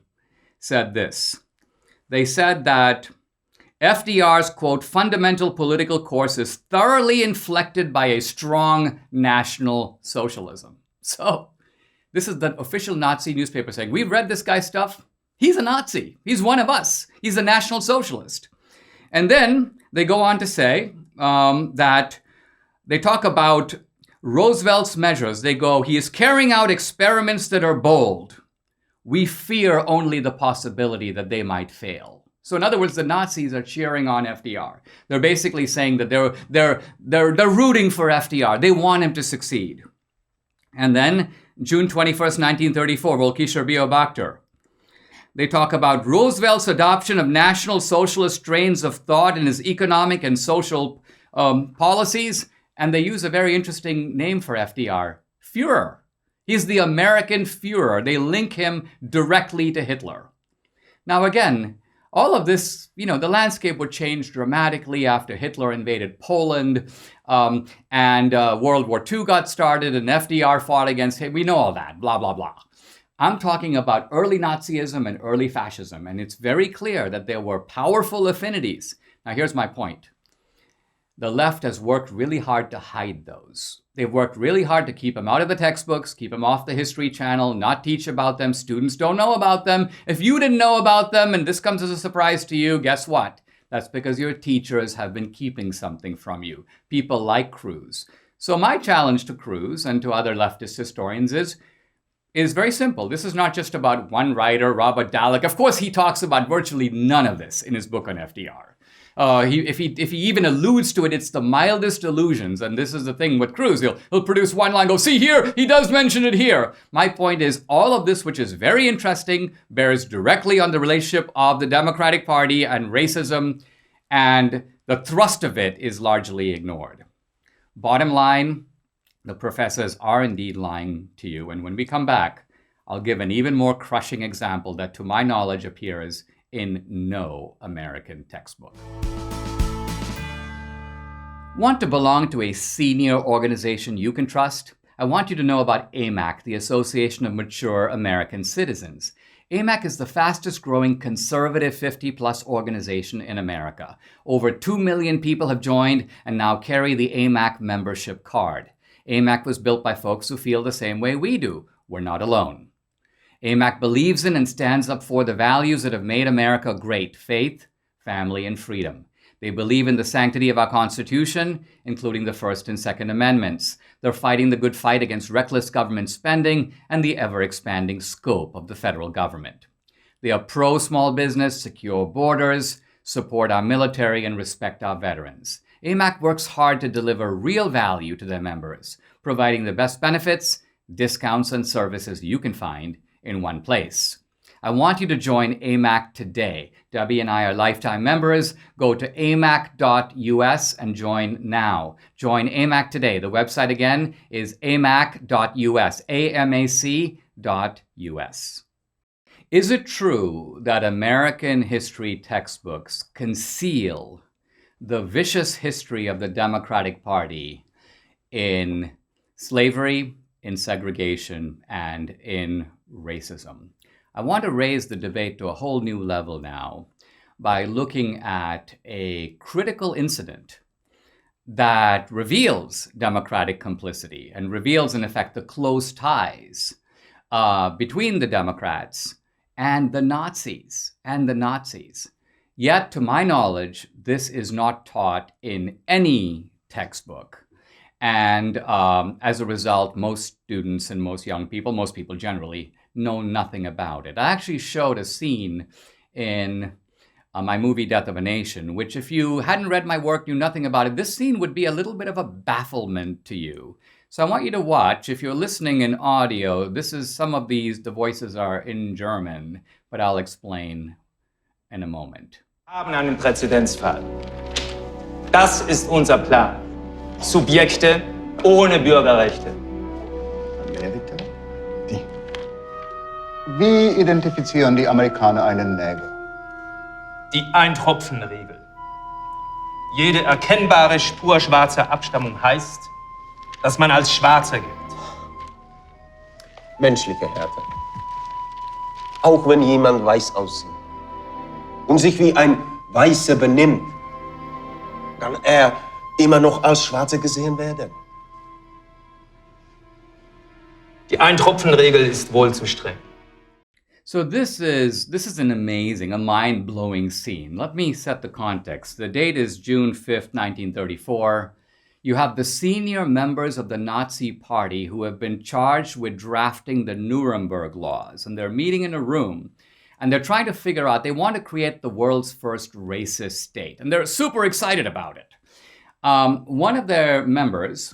said this. They said that FDR's, quote, fundamental political course is thoroughly inflected by a strong national socialism. So this is the official Nazi newspaper saying, we've read this guy's stuff. He's a Nazi. He's one of us. He's a national socialist. And then they go on to say that they talk about Roosevelt's measures. They go, he is carrying out experiments that are bold. We fear only the possibility that they might fail. So in other words, the Nazis are cheering on FDR. They're basically saying that they're rooting for FDR. They want him to succeed. And then June 21st, 1934, Volkischer Beobachter. They talk about Roosevelt's adoption of national socialist strains of thought in his economic and social policies. And they use a very interesting name for FDR, Führer. He's the American Führer. They link him directly to Hitler. Now again, all of this, the landscape would change dramatically after Hitler invaded Poland and World War II got started and FDR fought against him. We know all that, blah, blah, blah. I'm talking about early Nazism and early fascism, and it's very clear that there were powerful affinities. Now here's my point. The left has worked really hard to hide those. They've worked really hard to keep them out of the textbooks, keep them off the History Channel, not teach about them. Students don't know about them. If you didn't know about them and this comes as a surprise to you, guess what? That's because your teachers have been keeping something from you. People like Cruz. So my challenge to Cruz and to other leftist historians is very simple. This is not just about one writer, Robert Dallek. Of course, he talks about virtually none of this in his book on FDR. If he even alludes to it, it's the mildest allusions. And this is the thing with Cruz. He'll produce one line, go, see here, he does mention it here. My point is all of this, which is very interesting, bears directly on the relationship of the Democratic Party and racism, and the thrust of it is largely ignored. Bottom line, the professors are indeed lying to you. And when we come back, I'll give an even more crushing example that, to my knowledge, appears in no American textbook. Want to belong to a senior organization you can trust? I want you to know about AMAC, the Association of Mature American Citizens. AMAC is the fastest growing conservative 50-plus organization in America. Over 2 million people have joined and now carry the AMAC membership card. AMAC was built by folks who feel the same way we do. We're not alone. AMAC believes in and stands up for the values that have made America great: faith, family, and freedom. They believe in the sanctity of our Constitution, including the First and Second Amendments. They're fighting the good fight against reckless government spending and the ever-expanding scope of the federal government. They are pro-small business, secure borders, support our military, and respect our veterans. AMAC works hard to deliver real value to their members, providing the best benefits, discounts, and services you can find in one place. I want you to join AMAC today. Debbie and I are lifetime members. Go to amac.us and join now. Join AMAC today. The website again is amac.us, amac.us. Is it true that American history textbooks conceal the vicious history of the Democratic Party in slavery, in segregation, and in racism? I want to raise the debate to a whole new level now by looking at a critical incident that reveals Democratic complicity and reveals, in effect, the close ties between the Democrats and the Nazis. Yet, to my knowledge, this is not taught in any textbook. And as a result, most students and most young people, most people generally, know nothing about it. I actually showed a scene in my movie Death of a Nation, which if you hadn't read my work, knew nothing about it, this scene would be a little bit of a bafflement to you. So I want you to watch. If you're listening in audio, the voices are in German, but I'll explain in a moment. Haben einen Präzedenzfall. Das ist unser Plan. Subjekte ohne Bürgerrechte. Bitte? Wie identifizieren die Amerikaner einen Neger? Die Eintropfenregel. Jede erkennbare Spur schwarzer Abstammung heißt, dass man als Schwarzer gilt. Menschliche Härte. Auch wenn jemand weiß aussieht und sich wie ein Weißer benimmt, kann er immer noch als Schwarzer gesehen werden. Die Eintropfenregel ist wohl zu streng. So this is an amazing, a mind-blowing scene. Let me set the context. The date is June 5th, 1934. You have the senior members of the Nazi Party who have been charged with drafting the Nuremberg laws, and they're meeting in a room, and they're trying to figure out, they want to create the world's first racist state, and they're super excited about it. One of their members,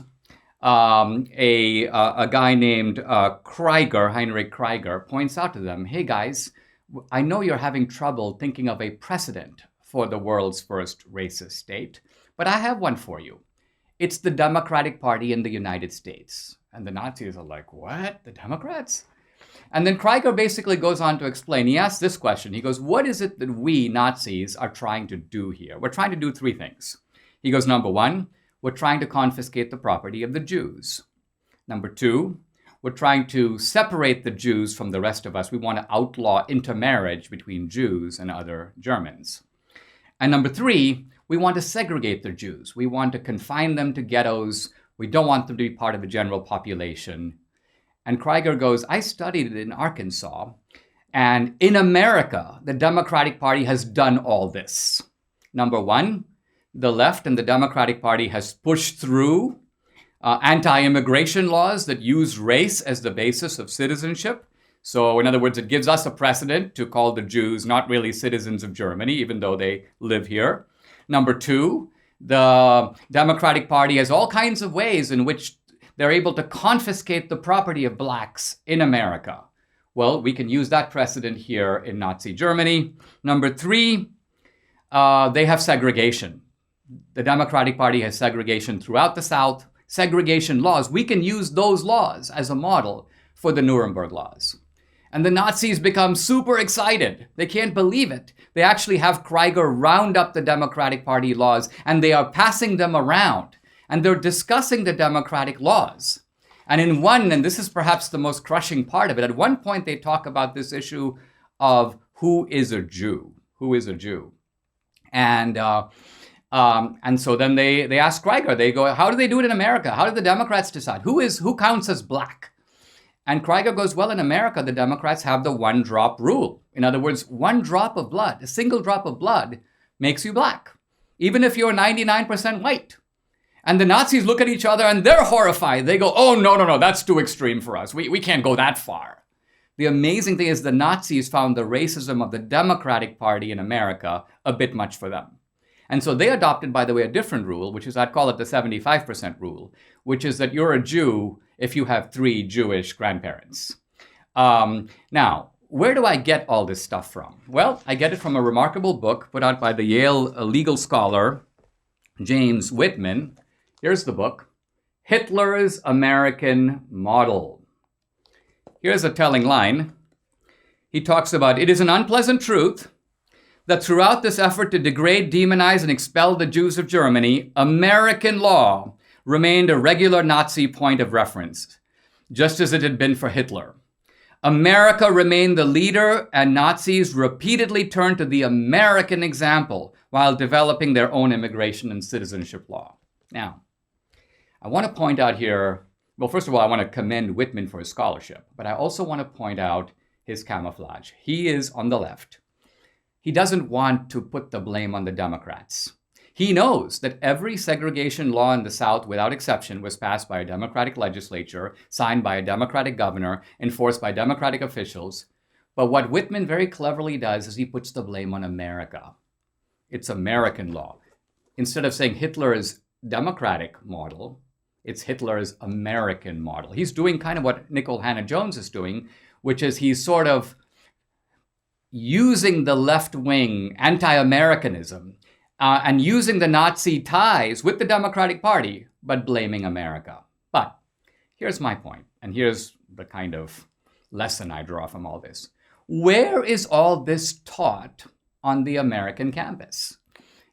a guy named Heinrich Krieger, points out to them, hey guys, I know you're having trouble thinking of a precedent for the world's first racist state, but I have one for you. It's the Democratic Party in the United States. And the Nazis are like, what? The Democrats? And then Krieger basically goes on to explain. He asks this question. He goes, what is it that we Nazis are trying to do here? We're trying to do three things. He goes, number one, we're trying to confiscate the property of the Jews. Number two, we're trying to separate the Jews from the rest of us. We want to outlaw intermarriage between Jews and other Germans. And number three, we want to segregate the Jews. We want to confine them to ghettos. We don't want them to be part of a general population. And Krieger goes, I studied it in Arkansas, and in America, the Democratic Party has done all this. Number one, the left and the Democratic Party has pushed through anti-immigration laws that use race as the basis of citizenship. So in other words, it gives us a precedent to call the Jews not really citizens of Germany, even though they live here. Number two, the Democratic Party has all kinds of ways in which they're able to confiscate the property of blacks in America. Well, we can use that precedent here in Nazi Germany. Number three, they have segregation. The Democratic Party has segregation throughout the South, segregation laws. We can use those laws as a model for the Nuremberg laws. And the Nazis become super excited. They can't believe it. They actually have Krieger round up the Democratic Party laws, and they are passing them around. And they're discussing the democratic laws. And and this is perhaps the most crushing part of it, at one point they talk about this issue of who is a Jew? Who is a Jew? And so then they ask Krieger, they go, how do they do it in America? How do the Democrats decide? Who counts as black? And Krieger goes, well, in America, the Democrats have the one-drop rule. In other words, one drop of blood, a single drop of blood makes you black. even if you're 99% white. And the Nazis look at each other and they're horrified. They go, oh, no, that's too extreme for us. We can't go that far. The amazing thing is the Nazis found the racism of the Democratic Party in America a bit much for them. And so they adopted, by the way, a different rule, which is, I'd call it the 75% rule, which is that you're a Jew if you have 3 Jewish grandparents. Now, where do I get all this stuff from? Well, I get it from a remarkable book put out by the Yale legal scholar, James Whitman. Here's the book, Hitler's American Model. Here's a telling line. He talks about, it is an unpleasant truth that throughout this effort to degrade, demonize, and expel the Jews of Germany, American law remained a regular Nazi point of reference, just as it had been for Hitler. America remained the leader, and Nazis repeatedly turned to the American example while developing their own immigration and citizenship law. Now, I want to point out here, well, first of all, I want to commend Whitman for his scholarship, but I also want to point out his camouflage. He is on the left. He doesn't want to put the blame on the Democrats. He knows that every segregation law in the South, without exception, was passed by a Democratic legislature, signed by a Democratic governor, enforced by Democratic officials. But what Whitman very cleverly does is he puts the blame on America. It's American law. Instead of saying Hitler's Democratic model, it's Hitler's American model. He's doing kind of what Nicole Hannah-Jones is doing, which is he's sort of using the left-wing anti-Americanism and using the Nazi ties with the Democratic Party, but blaming America. But here's my point, and here's the kind of lesson I draw from all this. Where is all this taught on the American campus?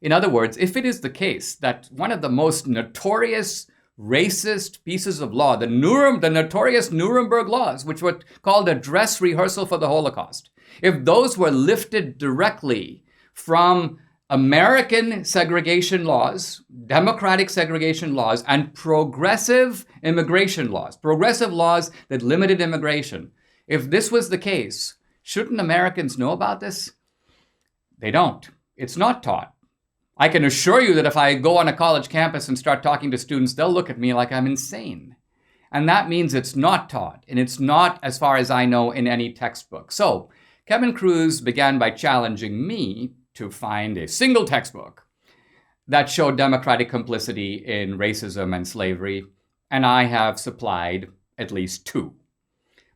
In other words, if it is the case that one of the most notorious racist pieces of law, the notorious Nuremberg laws, which were called a dress rehearsal for the Holocaust, if those were lifted directly from American segregation laws, democratic segregation laws, and progressive immigration laws, progressive laws that limited immigration, if this was the case, shouldn't Americans know about this? They don't. It's not taught. I can assure you that if I go on a college campus and start talking to students, they'll look at me like I'm insane. And that means it's not taught, and it's not, as far as I know, in any textbook. So Kevin Cruz began by challenging me to find a single textbook that showed democratic complicity in racism and slavery, and I have supplied at least 2.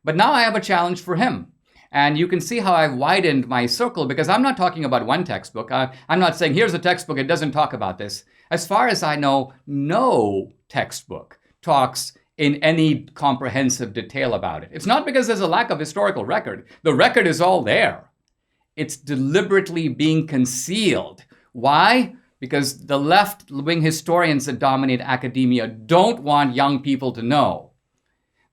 But now I have a challenge for him. And you can see how I've widened my circle, because I'm not talking about one textbook. I'm not saying, here's a textbook, it doesn't talk about this. As far as I know, no textbook talks in any comprehensive detail about it. It's not because there's a lack of historical record. The record is all there. It's deliberately being concealed. Why? Because the left-wing historians that dominate academia don't want young people to know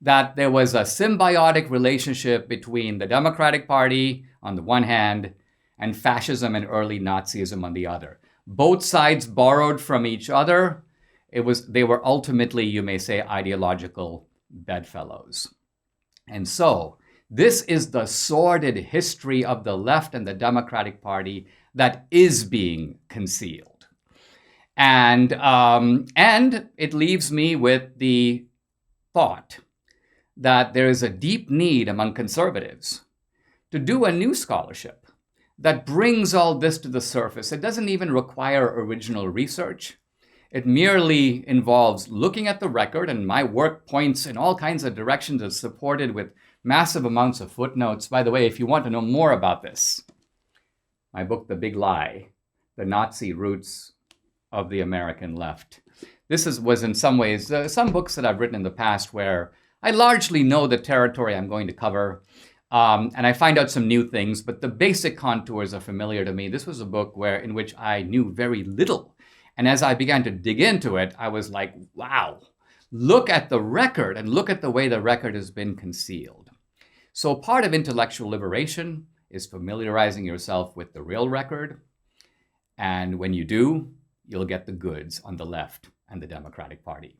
that there was a symbiotic relationship between the Democratic Party on the one hand and fascism and early Nazism on the other. Both sides borrowed from each other. They were ultimately, you may say, ideological bedfellows. And so this is the sordid history of the left and the Democratic Party that is being concealed. And it leaves me with the thought that there is a deep need among conservatives to do a new scholarship that brings all this to the surface. It doesn't even require original research. It merely involves looking at the record, and my work points in all kinds of directions. It's supported with massive amounts of footnotes. By the way, if you want to know more about this, my book, The Big Lie, The Nazi Roots of the American Left. This was in some ways, some books that I've written in the past where I largely know the territory I'm going to cover, and I find out some new things, but the basic contours are familiar to me. This was a book in which I knew very little. And as I began to dig into it, I was like, wow, look at the record and look at the way the record has been concealed. So part of intellectual liberation is familiarizing yourself with the real record. And when you do, you'll get the goods on the left and the Democratic Party.